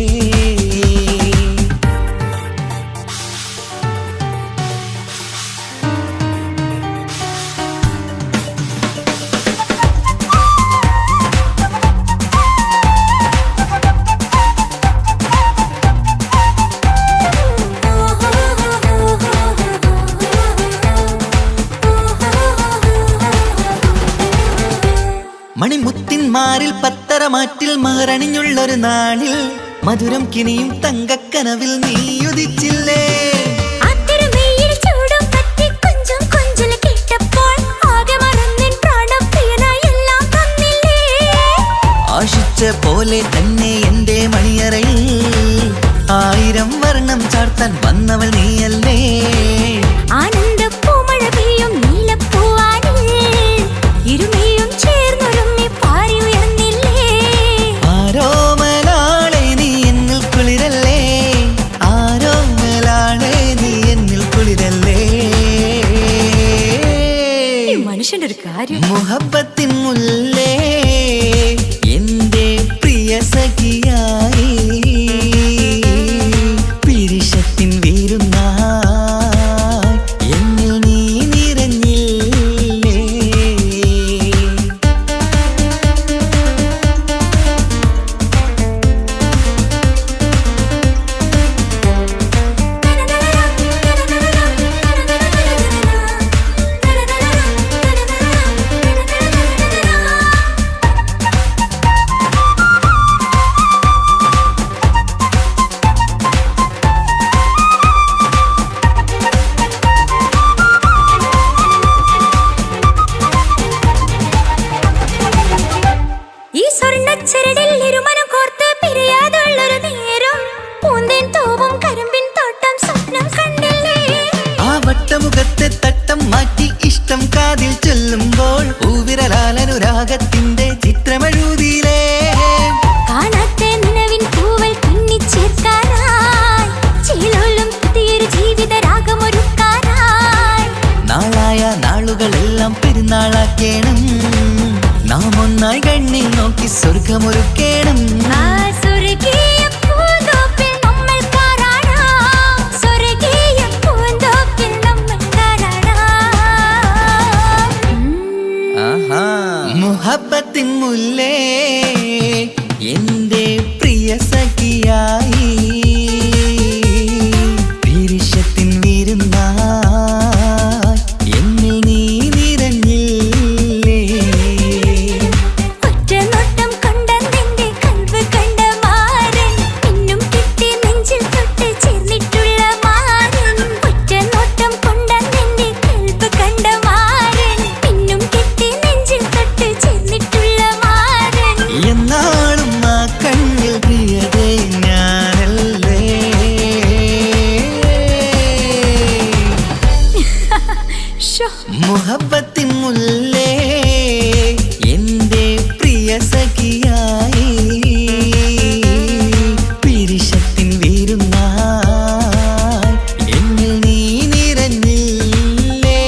മണിമുത്തിൻ മാറിൽ പത്തരമാറ്റിൽ മഹറണിഞ്ഞുള്ളൊരു നാളിൽ മധുരം കിനിയും തങ്കക്കനവിൽ നീ ഉദിച്ചില്ലേ. അത്തരമേയിൽ ചൂടും പറ്റി കൊഞ്ചും കൊഞ്ചല് കേട്ടപ്പോൾ ആകെ മറന്നിൻ പ്രാണപ്രിയനായി എല്ലാം തന്നില്ലേ. ആശിച്ച പോലെ തന്നെ എന്റെ മണിയറയിൽ 1000 വർണ്ണം ചാർത്താൻ വന്നവൾ നീയല്ലേ. ആനന്ദ പൂമഴ പെയ്യും നീലപ്പൂവാനിൽ ഇരുമയും ചേർന്നൊരുമ്മി പാറി ഉയർന്നില്ലേ. ആരോമലാളെ നീ എന്നിൽ കുളിരല്ലേ. ആരോമലാളെ നീ എന്നിൽ കുളിരല്ലേ. ഈ മനുഷ്യന്റെ ഒരു കാര്യം. മുഹബത്തിൻ മുല്ലേ എന്റെ പ്രിയ സഖിയായി പിരിശത്തിൻ വിരുന്നായി എന്നിൽ നീ നിറഞ്ഞില്ലേ. ഈ സ്വർണ്ണച്ചരടിൽ ഇരുമനം കോർത്ത് പിരിയാതുള്ളൊരു നേരം പൂന്തേൻ തോവും കരിമ്പിൻ തോട്ടം സ്വപ്നം കണ്ടില്ലേ. ആ വട്ടമുഖത്തെ തട്ടം മാറ്റി ഇഷ്ടം കാതിൽ ചൊല്ലുമ്പോൾ പൂവിരലാലനുരാഗത്തിന്റെ ചിത്രമെഴുതിയിലേ. കാണാത്ത നിലവിൻ പൂവൽ തുന്നിച്ചേർക്കാനായി ചേലോലും പുതിയൊരു ജീവിത രാഗമൊരുക്കാനായി നാളായ നാളുകളെല്ലാം പെരുന്നാളാക്കേണം. ഒന്നായി കണ്ണിൽ നോക്കി സ്വർഗമൊരുക്കേണം. ആ സ്വർഗീയ പൂന്തോപ്പിൽ നമ്മൾ കാരാടാം, സ്വർഗീയ പൂന്തോപ്പിൽ നമ്മൾ കാരാടാം. മുഹബത്തിൻ മുല്ലേ എന്റെ പ്രിയ സഖിയായി, പിരിശത്തിൻ വിരുന്നായി എന്നിൽ നീ നിറഞ്ഞില്ലേ. ഒറ്റ നോട്ടം കൊണ്ടെന്റെ കൽവ് കണ്ട മാരൻ, പിന്നും കിട്ടി നെഞ്ചിൽ തൊട്ട് ചേർന്നിട്ടുള്ള മാരൻ. ഒറ്റ നോട്ടം കൊണ്ടെന്റെ കൽവ് കണ്ട മാരൻ, പിന്നും കിട്ടി നെഞ്ചിൽ തൊട്ട് ചേർന്നിട്ടുള്ള മാരൻ. എന്നാളും ആ കണ്ണിൽ പ്രിയതേ ഞാനല്ലേ. ശോ, മുഹബത്തിൻ മുല്ലേ എന്റെ പ്രിയ സഖിയായി, പിരിശത്തിൻ വിരുന്നായി എന്നിൽ നീ നിറഞ്ഞില്ലേ.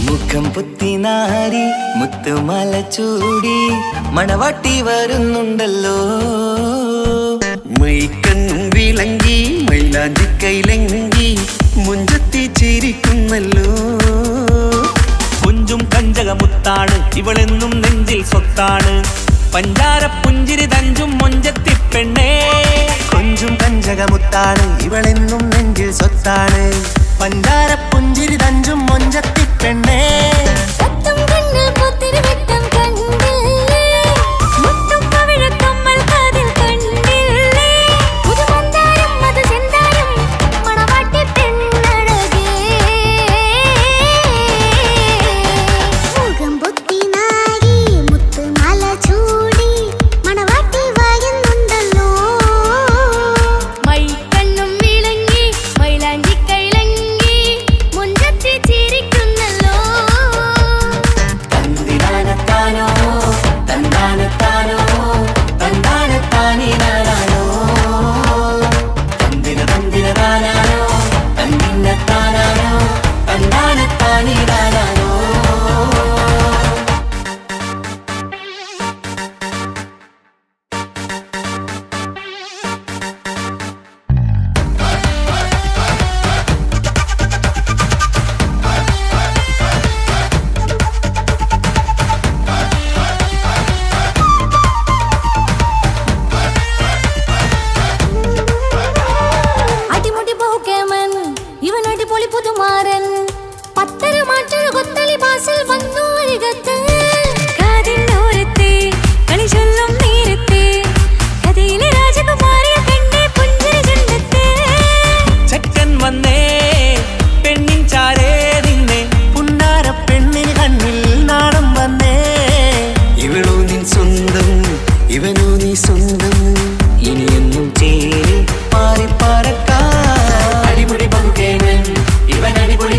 മുഖം പുത്തിനാരി മുത്തുമല ചൂടി മണവാട്ടി വരുന്നുണ്ടല്ലോ. മൈക്കണ്ണും വിളങ്ങി മൈലാഞ്ചി കൈലങ്ങി മുഞ്ചത്തി ചിരിക്കുന്നല്ലോ. കുഞ്ചും കഞ്ചകമുത്താണ് ഇവളെന്നും നെഞ്ചിൽ സ്വത്താണ്, പഞ്ചാര പുഞ്ചിരി തഞ്ചും മൊഞ്ചത്തി പെണ്ണേ. കൊഞ്ചും കഞ്ചകമുത്താണ് ഇവളെന്നും നെഞ്ചിൽ സ്വത്താണ്, പഞ്ചാര പുഞ്ചിരി തഞ്ചും മൊഞ്ചത്തി പെണ്ണേ. സത്തും കണ്ണിൽ പുത്തിരി വെട്ടം കണ്ടില്ലേ, മുത്തും പവിഴക്കമ്മൽ കാതിൽ കണ്ടില്ലേ. പുതുമന്ദാരം മധുചന്ദാരം മണവാട്ടി പെണ്ണഴകേ. മുഖം പൊത്തി നാരി മുത്തുമാല ചൂടി മണവാട്ടി വരുന്നുണ്ടല്ലോ. മൈക്കണ്ണും വിളങ്ങി മൈലാഞ്ചി കൈലങ്ങി മുഞ്ചത്തി ചിരിക്കുന്നല്ലോ. തന്തിനാനത്താനോ തന്താനത്താനോ തന്താനത്താനിനാനോ തന്തിന തന്തിനാനോ തന്നിന്നത്താനോ തന്താനത്താനിനാനോ. അടിമുടി പോകേമൻ ഇവൻ അടിപൊളി പുതുമാരൻ, പത്തര മാറ്റൊരു കൊത്തളി ബാസിൽ വന്നു അരികത്ത്. കാതിനോരത്തെ കളി ചൊല്ലും നേരത്തെ കഥയിലെ രാജകുമാരിയെ കണ്ടേ പുഞ്ചിരി ചുണ്ടത്തെ. ചെക്കൻ വന്നേ പെണ്ണിൻ ചാരേ നിന്നെ, പുന്നാര പെണ്ണിന് കണ്ണിൽ നാണം വന്നേ. ഇവളോ നിൻ സ്വന്തം ഇവനോ നീ സ്വന്തം, ഇനിയൊന്നും ചേരി പാറി പറക്കാം. അടിപൊളി പങ്കുകേമൻ ഇവൻ അടിപൊളി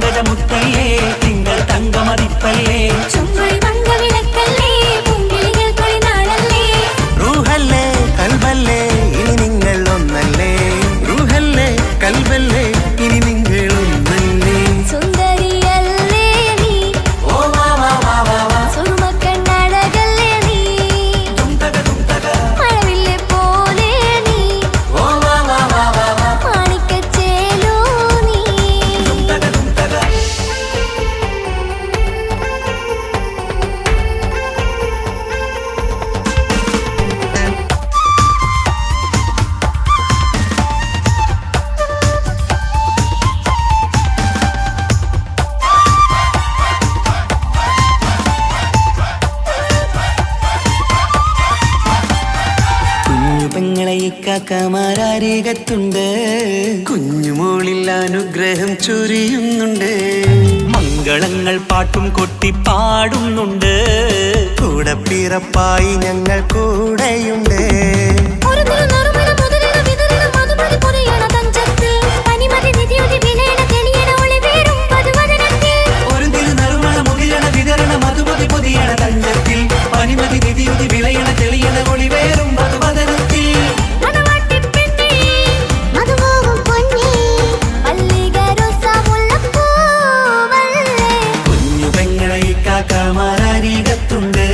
പങ്കജമുത്തല്ലേ തിങ്കൾ തങ്കമതിപ്പല്ലേ ചുമഴി വങ്ക വിളക്കല്ലേ പൂങ്കിളികൾ തൊഴിനാളല്ലേ റൂഹല്ലേ കൽബല്ലേ ഇനി നിങ്ങൾ ഒന്നല്ലേ റൂഹല്ലേ കൽബല്ലേ ഇനി നിങ്ങൾ ഒന്നല്ലേ സുന്ദരിയല്ലേ നീ ഓ വാ വാ വാ വാ വാ സുറുമക്കണ്ണഴകല്ലേ നീ മഴവില്ലെ പോലെ നീ ഓ വാ വാ വാ വാ വാ മാണിക്കച്ചേലോ നീ കുഞ്ഞു പെങ്ങളെ ഇക്കാക്കമാരാരികത്തുണ്ട് കുഞ്ഞുമോളിൽ അനുഗ്രഹം ചൊരിയുന്നുണ്ട് മംഗളങ്ങൾ പാട്ടും കൊട്ടി പാടുന്നുണ്ട് കൂടെ പിറപ്പായി ഞങ്ങൾ കൂടെയുണ്ട് ഒരു നറുമണ മുതലിന വിതരണ മധുമതി പൊതിയണ തഞ്ചത്തിൽ പനിമതി നിധിയുതി വിലയണ തെളിയണ ഒളിവേറും വധുവദനത്തിൽ ഒരു തിരുനറുമണ മുകിലണ വിതരണ മധുമതി പൊതിയണ തഞ്ചത്തിൽ പനിമതി നിധിയുതി വിളയണ തെളിയണ ഒളിവേറും മധുവദനത്തിൽ മണവാട്ടിപ്പെണ്ണേ മധുപോകും പൊന്നേ മല്ലിക റോസ മുല്ലപ്പൂവല്ലേ കുഞ്ഞു പെങ്ങളെ ഇക്കാക്കമാരാരികത്തുണ്ട്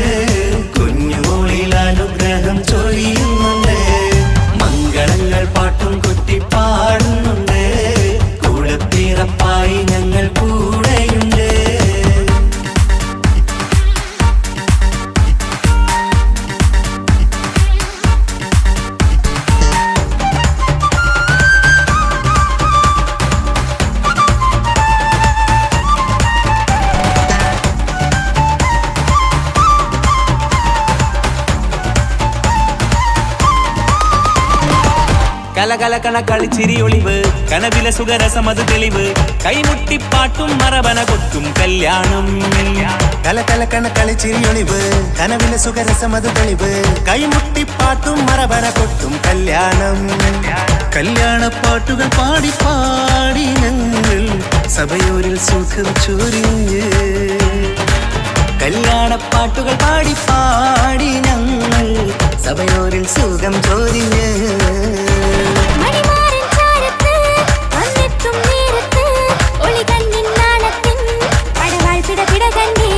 കുഞ്ഞുമോളിൽ അനുഗ്രഹം ചൊരിയുന്നുണ്ട് മംഗളങ്ങൾ പാട്ടും കൊട്ടി പാടുന്നുണ്ട് കൂടെ പിറപ്പായി ഞങ്ങൾ കൂടെയുണ്ട് കലകലകണ കളിച്ചിരി ഒളിവ് കനവില സുഖരസമത് തെളിവ് കൈമുട്ടിപ്പാട്ടും മറവന കൊട്ടും കല്യാണം കലകലക്കണ കളിച്ചിരിയൊളിവ് കനവിലെ സുഖരസമത് തെളിവ് കൈമുട്ടിപ്പാട്ടും മറവന കൊട്ടും കല്യാണം കല്യാണപ്പാട്ടുകൾ പാടി പാടി ഞങ്ങൾ സഭയോരിൽ സുഖം ചൊരിഞ്ഞ് കല്യാണപ്പാട്ടുകൾ പാടി പാടി ഞങ്ങൾ സഭയോരിൽ സുഖം ചോദിഞ്ഞ് മണിമാരൻ ചാരത്ത് വന്നെത്തും നേരത്ത് ഒളികണ്ണിൻ നാളത്തിൻ പടവാൾ പിടപിട കണ്ടേ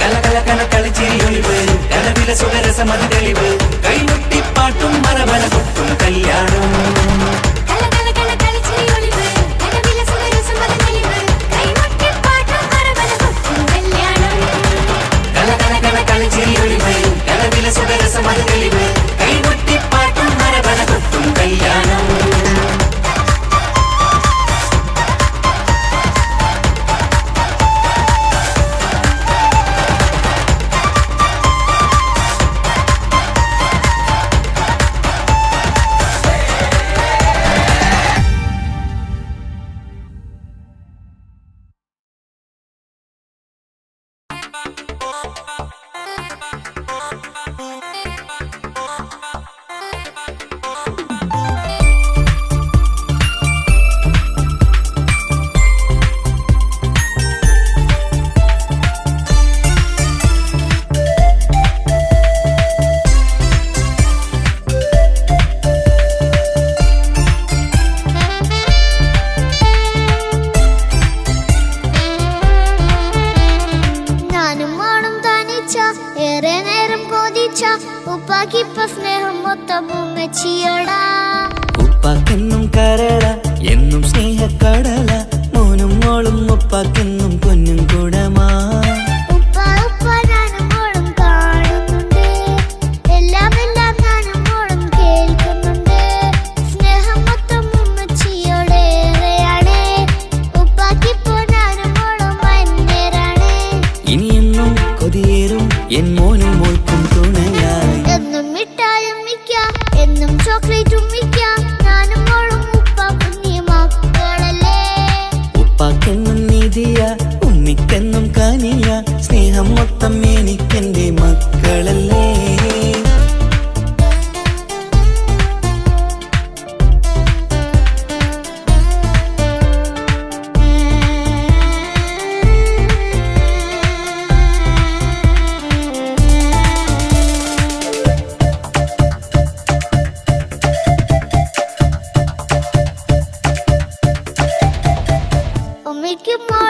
കലകലകണ കളിച്ചിരി ഒളിവ് കനവില സുഖരസമത് തെളിവ് കൈമുട്ടിപ്പാട്ടും മറവന കൊട്ടും കല്യാണം കലകലകണ കളിച്ചിരി ഒളിവ് കനവിലെ സുഖരസമത് തെളിവ് കൈമുട്ടിപ്പാട്ടും മറവന കൊട്ടും കല്യാണം കലകലകണ കളിച്ചിരി ഒളിവ് കനവില സുഖരസമത് തെളിവ് കൈമുട്ടിപ്പാട്ടും മറവന കൊട്ടും കല്യാണം ഞാനും മോളും തനിച്ച ഏറെ നേരം കൊതിച്ച ഉപ്പാക്കിപ്പ സ്നേഹം മൊത്തം ഉമ്മച്ചിയോടാ ഉപ്പാക്കെന്നും കരള എന്നും സ്നേഹക്കടല മോനും മോളും ഉപ്പാക്കെന്നും പൊന്നും കുടമാ ഉപ്പ ഉപ്പ ഞാനും മോളും കാണുന്നുണ്ട് എല്ലാം എല്ലാം ഞാനും മോളും കേൾക്കുന്നുണ്ട് സ്നേഹം മൊത്തം ഉമ്മച്ചിയോടേറെയാണ് ഉപ്പാക്കിപ്പോ ഞാനും മോളും അന്യരാണ് ഇനിയെന്നും കൊതിയേറും എൻ മോനും മോൾക്കും തുണയായി എന്നും മിഠായും മിക്കാം എന്നും ചോക്ലേറ്റും മിക്കാം ഞാനും മോളും ഉപ്പ കുഞ്ഞി മക്കളല്ലേ ഉപ്പാക്കെന്നും നിധിയ ഉമ്മിക്കെന്നും കനിയ സ്നേഹം മൊത്തം എനിക്കെന്റെ മക്കളല്ലേ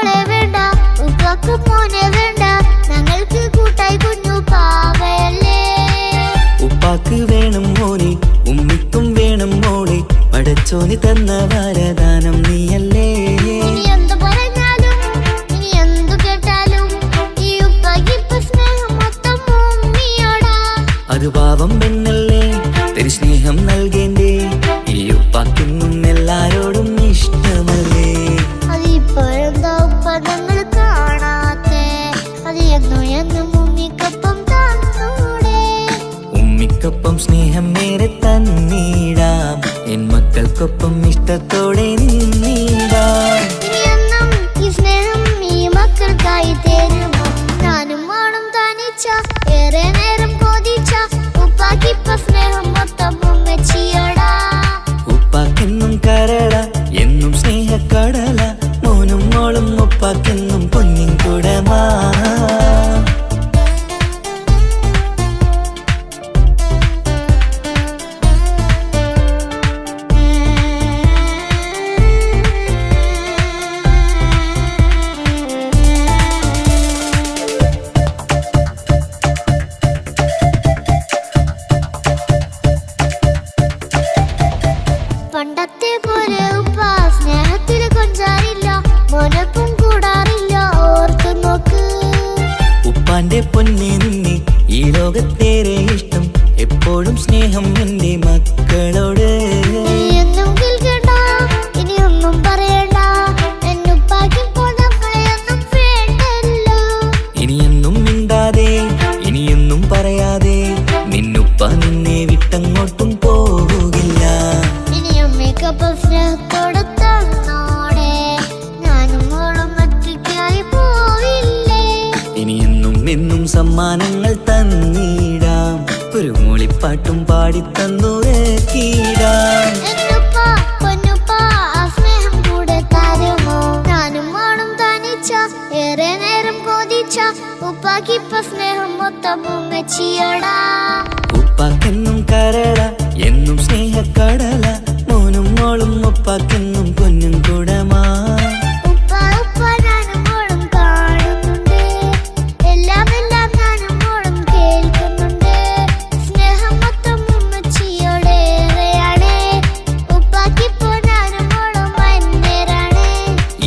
മോളെ വേണ്ട, ഉപ്പാക്ക് മോനെ വേണ്ട, ഞങ്ങൾക്ക് കൂട്ടായി കുഞ്ഞു പാവയല്ലേ. ഉപ്പാക്ക് വേണം മോനെ, ഉമ്മിക്കും വേണം മോളെ, പടച്ചോന് തന്ന വരദാനം നീയല്ലേ. ഇനി എന്ത് പറഞ്ഞാലും ഇനി എന്തു കേട്ടാലും ഈ ഉപ്പാക്ക് ഇപ്പൊ സ്നേഹം മൊത്തം ഉമ്മിയോടാ. അത് പാവം പെണ്ണല്ലേ, തരി സ്നേഹം നൽകേണ്ടേ, ഈ ഉപ്പാക്കിന്നും എല്ലാരോടും ഇഷ്ടമല്ലേ. അതിപ്പോഴെന്താ ഉപ്പ ഞങ്ങൾ കാണാത്തെ, അത് എന്നും എന്നും ഉമ്മിക്കൊപ്പം തന്നൂടെ. ഉമ്മിക്കൊപ്പം സ്നേഹം നേരെ തന്നീടാം, എൻ മക്കൾക്കൊപ്പം ഇഷ്ടത്തോടെ നിന്നീടാം. ഇനിയെന്നും ഈ സ്നേഹം ഈ മക്കൾക്കായി തരുമോ? ഞാനും മോളും തനിച്ച ഏറെ നേരം കൊതിച്ച ഉപ്പാക്കിപ്പ സ്നേഹം മൊത്തം ഉമ്മച്ചിയോടാ. ഉപ്പാക്കെന്നും കരള എന്നും സ്നേഹക്കടല, മോനും മോളും ഉപ്പാക്കെന്നും പൊന്നിൻ കുടമാ. പണ്ടത്തെ പോലെ ഉപ്പ സ്നേഹത്തിൽ കൊഞ്ചാറില്ല, മോനൊപ്പം കൂടാറില്ല, ഓർത്തു നോക്ക്. ഉപ്പാന്റെ പൊന്നെ നിന്നെ ഈ ലോകത്തേറെ ഇഷ്ടം, എപ്പോഴും സ്നേഹം എന്റെ മക്കളോട്. ഇനിയൊന്നും കേൾക്കണ്ട, ഇനിയൊന്നും പറയണ്ട, എന്നുപ്പാക്കിപ്പോൾ നമ്മളെയൊന്നും വേണ്ടല്ലോ. ഇനിയൊന്നും മിണ്ടാതെ ഇനിയൊന്നും പറയാതെ, നിന്നുപ്പ നിന്നെ വിട്ടങ്ങോട്ടും പോവുകില്ല. ഇനിയും മേക്കപ്പ് സ്നേഹത്തോടെ തന്നോടെ, ഞാനും മോളും ഒറ്റയ്ക്കായി പോവില്ലേ. ഇനിയെന്നും എന്നും സമ്മാനങ്ങൾ തന്നീടാം, ഒരു മൂളിപ്പാട്ടും പാടിത്തന്നുറക്കിടാം. എന്നുപ്പ പൊന്നുപ്പ ആ സ്നേഹം കൂടെ തരുമോ? ഞാനും മോളും തനിച്ച ഏറെ നേരം കൊതിച്ച ഉപ്പാക്കിപ്പ സ്നേഹം മൊത്തം ഉമ്മച്ചിയോടാ. ഉപ്പാക്കെന്നും കരള എന്നും സ്നേഹക്കടല, മോനും മോളും ഉപ്പാക്കെന്നും പൊന്നും കുടമാ. ഉപ്പ ഉപ്പ ഞാനും മോളും കാണുന്നുണ്ട്, എല്ലാം എല്ലാം ഞാനും മോളും കേൾക്കുന്നുണ്ട്. സ്നേഹം മൊത്തം ഉമ്മച്ചിയോടേറെയാണ്, ഉപ്പാക്കിപ്പോ ഞാനും മോളും വന്നേരാണ്.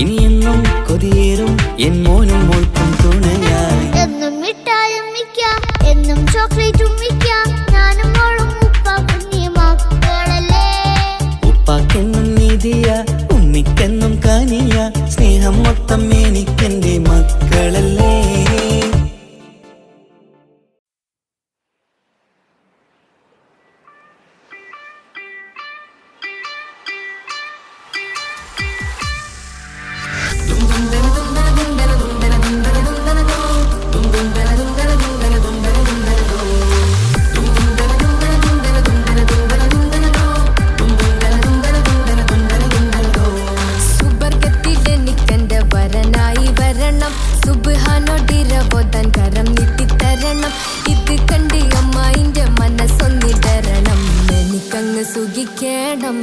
ഇനിയെന്നും കൊതിയേറും എൻ മോനും മോൾക്കും തുണയായി. എന്നും മിഠായും മിക്കാം, എന്നും ചോക്ലേറ്റും മിക്കാം, ഞാനും മോളും ഉപ്പ കുഞ്ഞി മക്കളല്ലേ. ഉപ്പാക്കെന്നും നിധിയ, ഉമ്മിക്കെന്നും കനിയ, സ്നേഹം മൊത്തം എനിക്കെന്റെ മക്കളല്ലേ. സുബർഗത്തിലെനിക്കെന്റെ വരനായി വരണം, സുബ്ഹാനോടിരവോദൻ കരം നീട്ടിത്തരണം. ഇത് കണ്ട് അമ്മായിന്റെ മനസ്സൊന്നിടരണം, എനിക്കങ്ങ് സുഖിക്കണം,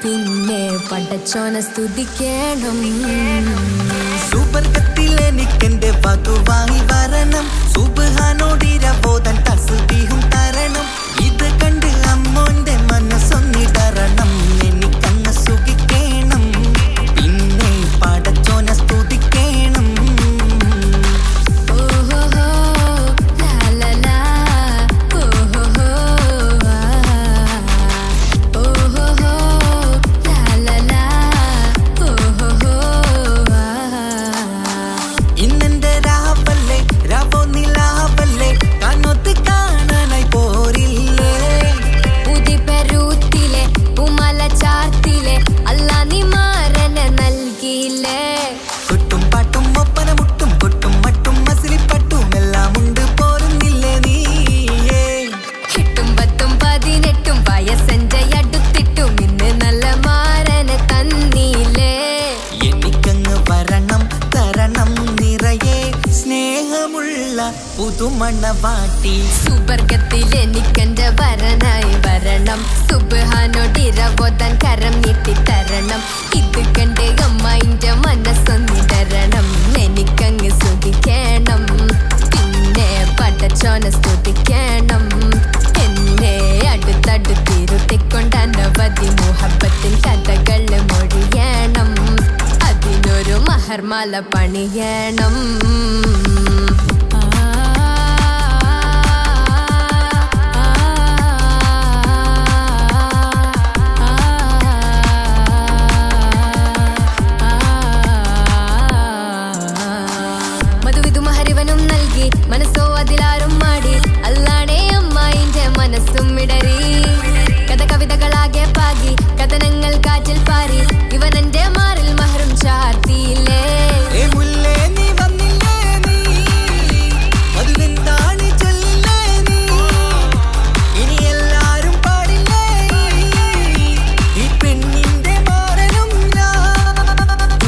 പിന്നെ പടച്ചോനെ സ്തുതിക്കണം. സുബർഗത്തിലെനിക്കെന്റെ വധുവായി വരണം, സുബ്ഹാനോടിരവോദൻ തസ്ബീഹും തരണം. ഇത് കണ്ട് അമ്മോന്റെ മനസ്സൊന്നിടരണം, എനിക്കങ്ങ് സുഖിക്കണം, പിന്നെ പടച്ചോനെ സ്തുതിക്കണം. ഓഹോഹോ ലാ ലാ ലാ, ഓഹോഹോ ആ, ഓഹോഹോ ലാ ലാ ലാ, ഓഹോഹോ ആ. പുതുമണവാട്ടി. സുബർഗത്തിൽ എനിക്കെന്റെ വരനായി വരണം, സുബ്ഹാനോടിരവോദാൻ കരം നീട്ടിത്തരണം. ഇത് കണ്ട് അമ്മയിന്റെ മനസ്സൊന്നിടരണം, എനിക്കങ്ങ് സ്തുതിക്കണം, പിന്നെ പടച്ചോനെ സ്തുതിക്കണം. എന്നെ അടുത്തടുത്തിരുത്തിക്കൊണ്ട് അനവധി മുഹബത്തിൻ കഥകൾ മൊഴിയണം, അതിനൊരു മഹർമാല പണിയണം. മനസ്സോ അതിലാരും മാടി, അല്ലാണേ അമ്മായിന്റെ മനസ്സും ഇടറി. കഥ കവിതകളാകെ പാകി, കഥനങ്ങൾ കാറ്റിൽ പാറി, ഇവനെന്റെ മാറിൽ മഹറും ചാർത്തിയില്ലേ.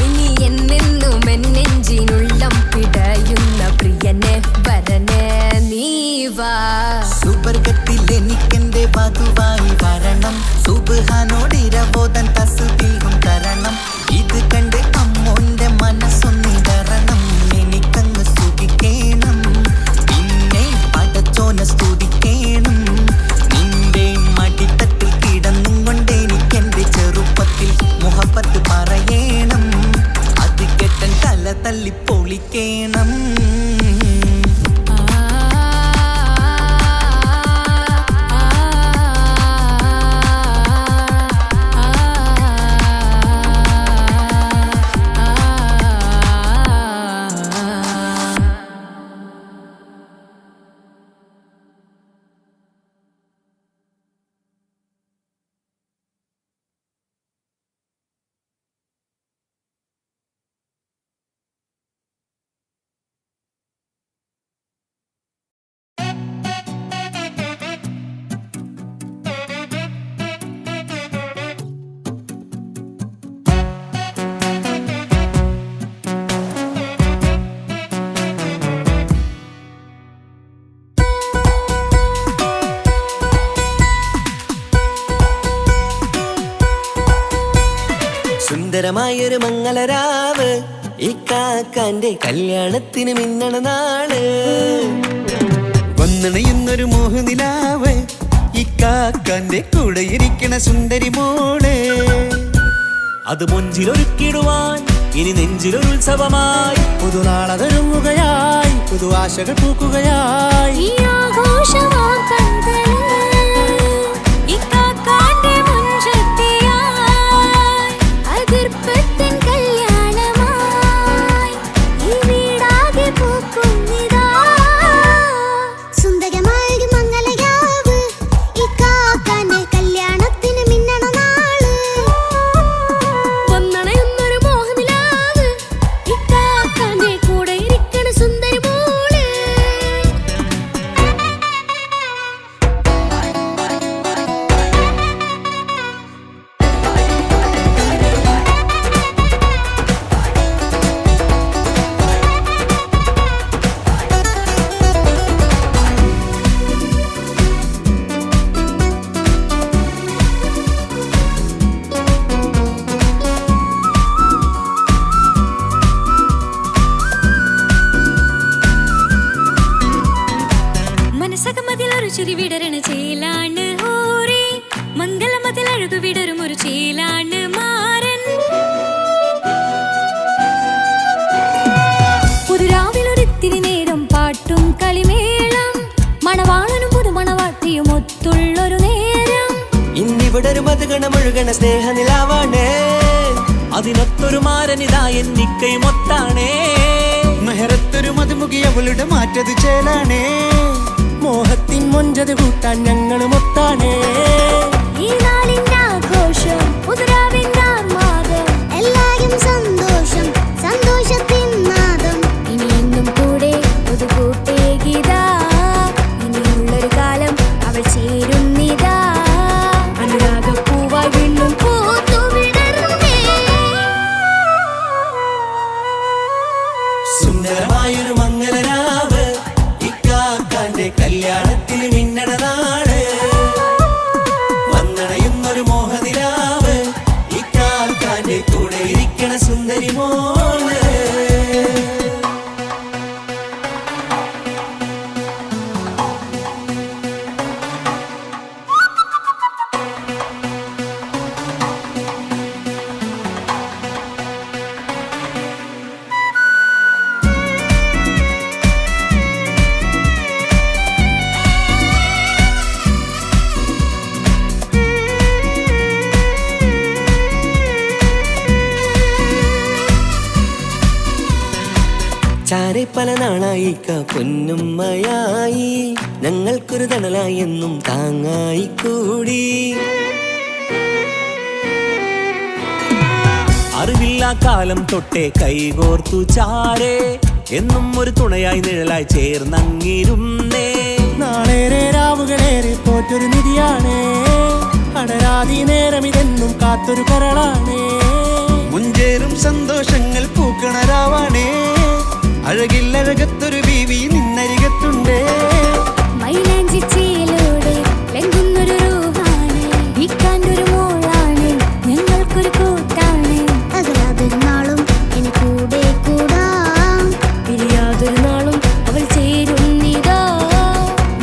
ഇനി എന്നെന്നും എന്നെഞ്ചിനുള്ളം പിടയുന്ന പ്രിയനെ വരനെ നീവാ. സുബർഗത്തിൽ എനിക്കെന്റെ വധുവായി വരണം, സുബ്ഹാനോടിരവോദാൻ തസ്ബീഹും തരണം. ഇത് കണ്ട് അമ്മോന്റെ മനസ്സൊന്നിടരണം, എനിക്കങ്ങ് സ്തുതിക്കണം, പിന്നെ പടച്ചോനെ സ്തുതിക്കണം. നിന്റെ മടിത്തട്ടിൽ കിടന്നും കൊണ്ട് എനിക്കെന്റെ ചെറുപ്പത്തിൽ മുഹബത്ത് പറയണം, അത് കെട്ടൻ തല തല്ലി പൊളിക്കണം. സുന്ദരമായൊരു മംഗളരാവ്, ഈ കാക്കാന്റെ കല്യാണത്തിന് മിന്നണ നാള്. വന്നണയുന്നൊരു മോഹനിലാവ്, ഈ കാക്കാന്റെ കൂടെ ഇരിക്കണ സുന്ദരി മോള്. അത് മൊഞ്ചിലൊരുക്കിടുവാൻ ഇനി നെഞ്ചിലൊരു ഉത്സവമായി, പുതുനാളതൊരുങ്ങുകയായി, പുതു ആശകൾ പൂക്കുകയായി. ഈ ആഘോഷമാക്കണ്ടേ ഇക്കാക്കാന്റെ മുൻചെത്തിയായി, അതിർപ്പത്തിൻ കല്യാണമായി ഈ വീടാകെ പൂക്കുന്നിതാ. സുന്ദരമായൊരു മംഗളരാവ്, ഇക്കാക്കാന്റെ കല്യാണത്തിന് മിന്നണ നാള്. വന്നണയുന്നൊരു മോഹനിലാവ്, ഇക്കാക്കാന്റെ കൂടെ ഇരിക്കണ സുന്ദരി മോള്. മനസ്സകമതിലൊരു ചിരി വിടരണ ചേലാണ് ഹോറി, മംഗളമതിൽ അഴകു വിടരും ഒരു ചേലാണ് മാരൻ. പുതുരാവിലൊരിത്തിരി നേരം പാട്ടും കളിമേളം, മണവാളനും പുതുമണവാട്ടിയും ഒത്തുള്ളൊരു നേരം. ഇന്നിവിടെ ഒരു മധുഗണമൊഴുകണ സ്നേഹനിലാവാണേ, അതിനൊത്തൊരു മാരനിതാ എന്നിക്കൈ മൊത്താണേ. മെഹറത്തൊരു മധുമുഖി അവളുടെ മാറ്റത് ചേലാണേ, മോഹത്തിൻ മൊഞ്ചത് കൂട്ടാൻ ഞങ്ങളും ഒത്താണേ. ഈ നാളിന്റെ ആഘോഷം, പുതുരാവിന്റെ ആർമാദം, എല്ലാരും സന്തോഷം, സന്തോഷത്തിൻ നാദം. ഇനി എന്നും കൂടെ പുതുകൂട്ടേ ഗീതാ, ഇനിയുള്ളൊരു കാലം അവൾ ചേരുന്നിതാ. അനുരാഗപ്പൂവായി വീണ്ടും പൂത്തു വിടരുന്നേ. സുന്ദരമായൊരു മംഗളരാവ്, കല്യാണത്തിന് മിന്നണ നാള് വന്നണയുന്നൊരു മോഹനിലാവ് ഇക്കാക്കാന്റെ കൂടെ ഇരിക്കണ സുന്ദരി മോള് ചാരെ പല നാളായി പൊന്നുമ്മയായി ഞങ്ങൾക്കൊരു തണലായി എന്നും താങ്ങായി കൂടി അറിവില്ലാ കാലം തൊട്ടേ കൈകോർത്തു ചാരേ എന്നും ഒരു തുണയായി നിഴലായി ചേർന്നങ്ങിരുന്നേ നാളേറെ രാവുകളേറെ പോറ്റൊരു നിധിയാണേ അടരാതി നേരം ഇതെന്നും കാത്തൊരു കരളാണേ മുഞ്ചേറും സന്തോഷങ്ങൾ പൂക്കണരാവാണേ അഴകില്ലഴകത്തൊരു ബീവി നിന്നരികത്തുണ്ടേ മൈലാഞ്ചി ചേലോടെ ലംഘുന്നൊരു രൂപാണ് ഇക്കാന്റൊരു മോളാണ് ഞങ്ങൾക്കൊരു കൂട്ടാണ് അകലാതൊരു നാളും ഇനി കൂടെ കൂടാം പിരിയാതൊരു നാളും അവൾ ചേരുന്നിതാ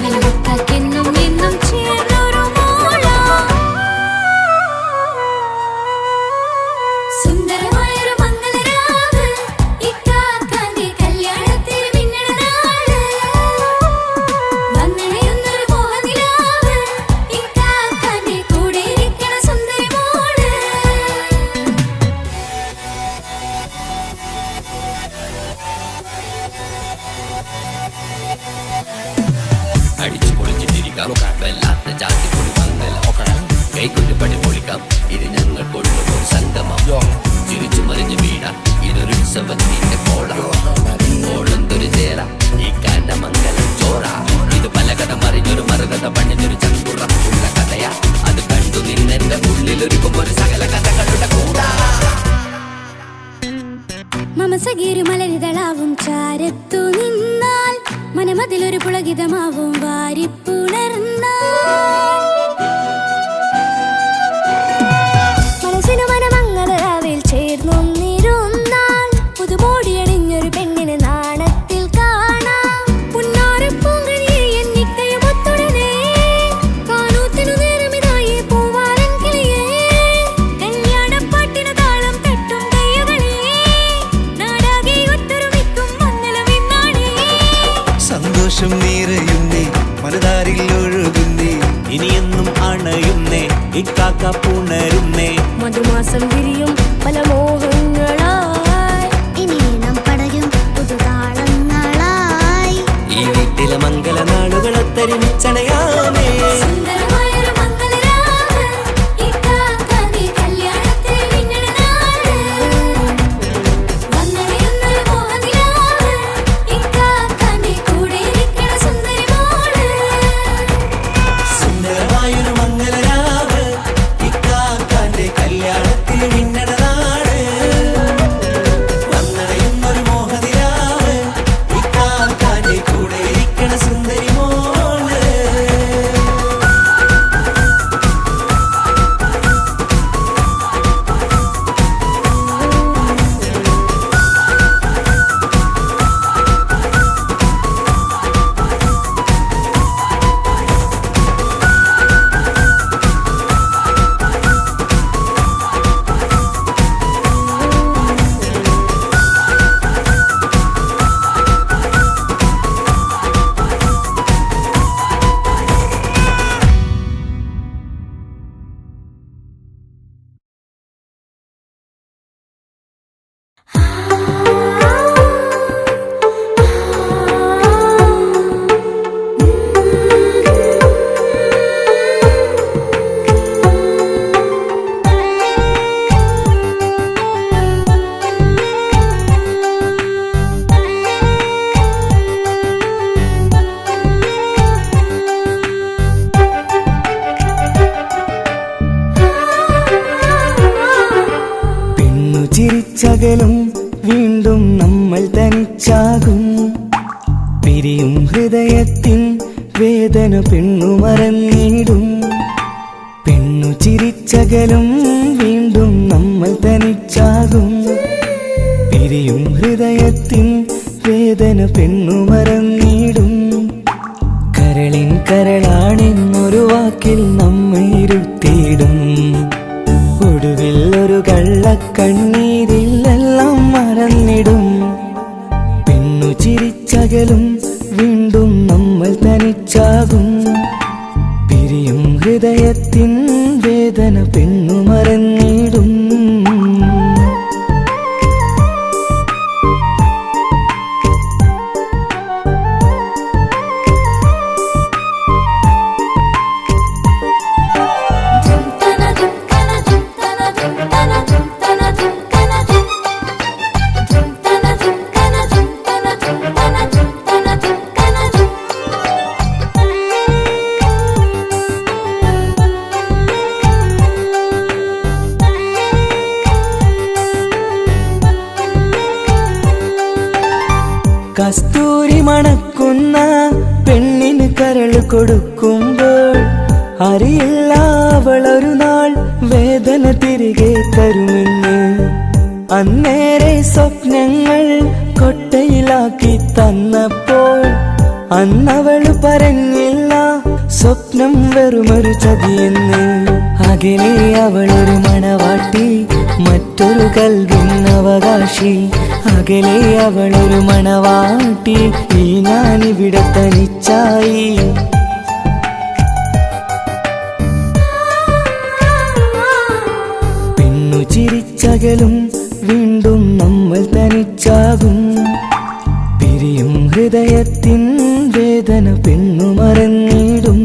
നൽകെന്നും എന്നും ചേർന്നൊരു മോളാ സുന്ദരമായൊരു മംഗളരാവ് ഇക്കാക്കാന്റെ കല്യാണത്തിന് മിന്നണ നാള് വന്നണയുന്നൊരു മോഹനിലാവ് ഇക്കാക്കാന്റെ കൂടെ ഇരിക്കണ സുന്ദരി മോള് അടിച്ചു പൊളിച്ചിട്ടിരിക്കാം വല്ലാത്ത ജാതി പൊളി മംഗലം കൈക്കൊണ്ടു പണി പൊളിക്കാം ഇത് ഞങ്ങൾ കൊണ്ടുപോയി സംഗമം ചിരിച്ചു മറിഞ്ഞു വീടാം ഇതൊരു ഉത്സവത്തിന്റെ കോളന്തൊരു ചേര ഈ കാന്റെ മംഗലം ചോറ ഇത് പല കഥ മറിഞ്ഞൊരു മറുകഥ പണിഞ്ഞൊരു ചങ്കുറപ്പുള്ള കഥയാ അത് കണ്ടു നിന്നെന്റെ ഉള്ളിലൊരുക്കും ഒരു സകല കഥകളുടെ കൂടാ മമസഗീരു മലരിതളാവും ചാരത്തു നിന്നാൽ മനമതിലൊരു പുളകിതമാവും വാരിപ്പുണർന്നാൽ മനസ്സിനു മനമംഗളരാവിൽ ചേർന്നൊന്നിരുന്നാൽ പുതുമോടിയണിഞ്ഞൊരു പെണ്ണിന് നാണത്തിൽ കാണാം പുന്നാരപ്പൂങ്കണിയെ എന്നിക്കയും ഒത്തുടനെ കാനൂത്തിനു നേരമിതായി പൂവാലൻ കിളിയേ കല്യാണപ്പാട്ടിനു താളം തട്ടും കയ്യുകളെ നാടാകെ ഒത്തൊരുമിക്കും മംഗളം ഇന്നാണേ സന്തോഷം നിറയുന്നേ മനതാരിൽ ഒഴുകുന്നേ ഇനിയെന്നും അണയുന്നേ ഇക്കാക്ക പുണരുന്നേ മധുമാസം വിരിയും പല മോഹങ്ങളായി ഇനി നാം പടയും പുതുതാളങ്ങളായി ഈ വീട്ടിലെ മംഗല നാളുകളൊത്തരിമിച്ചണയാമേ സുന്ദരമായൊരു മംഗളരാവ് ഇക്കാക്കാന്റെ കല്യാണത്തിന് മിന്നണ നാള് വന്നണയുന്നൊരു മോഹനിലാവ് ഇക്കാക്കാന്റെ കൂടെ ഇരിക്കണ സുന്ദരി മോള് സുന്ദരമായൊരു മംഗലരാവ് ഇക്കാക്കാന്റെ കല്യാണത്തിന് മിന്നണ നാള് വന്നണയുന്നൊരു മോഹനിലാവ് ഇക്കാക്കാന്റെ കൂടെ ഇരിക്കണ സുന്ദരി മോള് ചിരിച്ചകലും വീണ്ടും നമ്മൾ തനിച്ചാകും പിരിയും ഹൃദയത്തിൻ വേദന പെണ്ണു മറന്നിടും. പെണ്ണു ചിരിച്ചകലും വീണ്ടും നമ്മൾ തനിച്ചാകും. പിരിയും ഹൃദയത്തിൻ വേദന പെണ്ണു മറന്നിടും. കരളിൻ കരളാണെന്നൊരു വാക്കിൽ നമ്മെ ഇരുത്തിയിടും. ഒടുവിൽ ഒരു കള്ളക്കണ്ണീരിലെല്ലാം മറന്നിടും. പെണ്ണു ചിരിച്ചകലും വീണ്ടും നമ്മൾ തനിച്ചാകും. പിരിയും ഹൃദയത്തിൻ വേദന പെണ്ണു മറന്നിടും. കസ്തൂരി മണക്കുന്ന പെണ്ണിന് കരൾ കൊടുക്കുമ്പോൾ അറിയില്ല അവളൊരു നാൾ വേദന തിരികെ തരുമെന്ന്. അന്നേരെ സ്വപ്നങ്ങൾ കൊട്ടയിലാക്കി തന്നപ്പോൾ അന്നവള് പറഞ്ഞില്ല സ്വപ്നം വെറുമൊരു ചതിയെന്ന്. അകലെ അവളൊരു മണവാട്ടി, മറ്റൊരു കൽവിൻ അവകാശി. അകലെ അവളൊരു മണവാട്ടി, ഈ ഞാനിവിടെ തനിച്ചായി. പെണ്ണു ചിരിച്ചകലും വീണ്ടും നമ്മൾ തനിച്ചാകും. പിരിയും ഹൃദയത്തിൻ വേദന പെണ്ണു മറന്നിടും.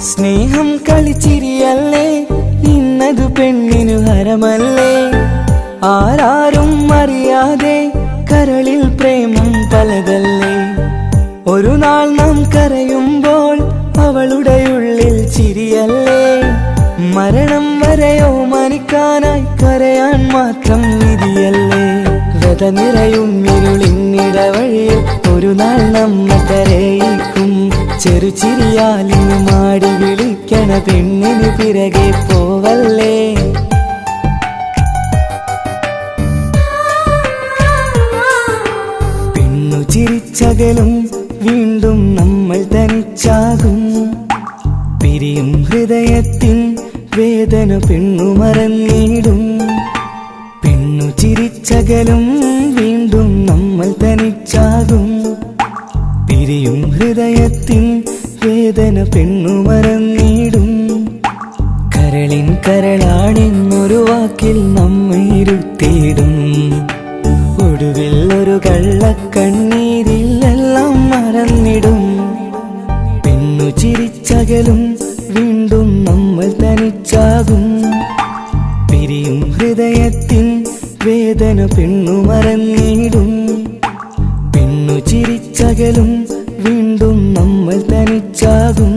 സ്നേഹം കളിച്ചിരിയല്ലേ, ഇന്നതു പെണ്ണിനു ഹരമല്ലേ. ആരാരും അറിയാതെ കരളിൽ പ്രേമം പലതല്ലേ. ഒരു നാൾ നാം കരയുമ്പോൾ അവളുടെ ഉള്ളിൽ ചിരിയല്ലേ. മരണം വരെയോ മനിക്കാനായി കരയാൻ മാത്രം വിധിയല്ലേ. വ്യത നിറയും ഇരുളിന്നിടവഴിയിൽ ഒരു നാൾ നമ്മെ കരയിക്കും. ചെറുചിരിയാലിന് മാടി വിളിക്കണ പെണ്ണിന് പിറകെ പോവല്ലേ. പെണ്ണു ചിരിച്ചകലും വീണ്ടും നമ്മൾ തനിച്ചാകും. പിരിയും ഹൃദയത്തിൻ വേദന പെണ്ണു മറന്നിടും. പെണ്ണു ചിരിച്ചകലും വീണ്ടും നമ്മൾ തനിച്ചാകും. പിരിയും ഹൃദയത്തിൻ വേദന പെണ്ണു മറന്നിടും. കരളിൻ കരളാണെന്നൊരു വാക്കിൽ നമ്മെ ഇരുത്തിയിടും. ഒടുവിൽ ഒരു കള്ളക്കണ്ണീരിലെല്ലാം മറന്നിടും. പെണ്ണു ചിരിച്ചകലും വീണ്ടും നമ്മൾ തനിച്ചാകും. പിരിയും ഹൃദയത്തിൻ വേദന പെണ്ണു മറന്നിടും. പെണ്ണു ചിരിച്ചകലും വീണ്ടും നമ്മൾ തനിച്ചാകും.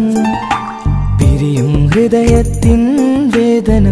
പിരിയും ഹൃദയത്തിൻ വേദന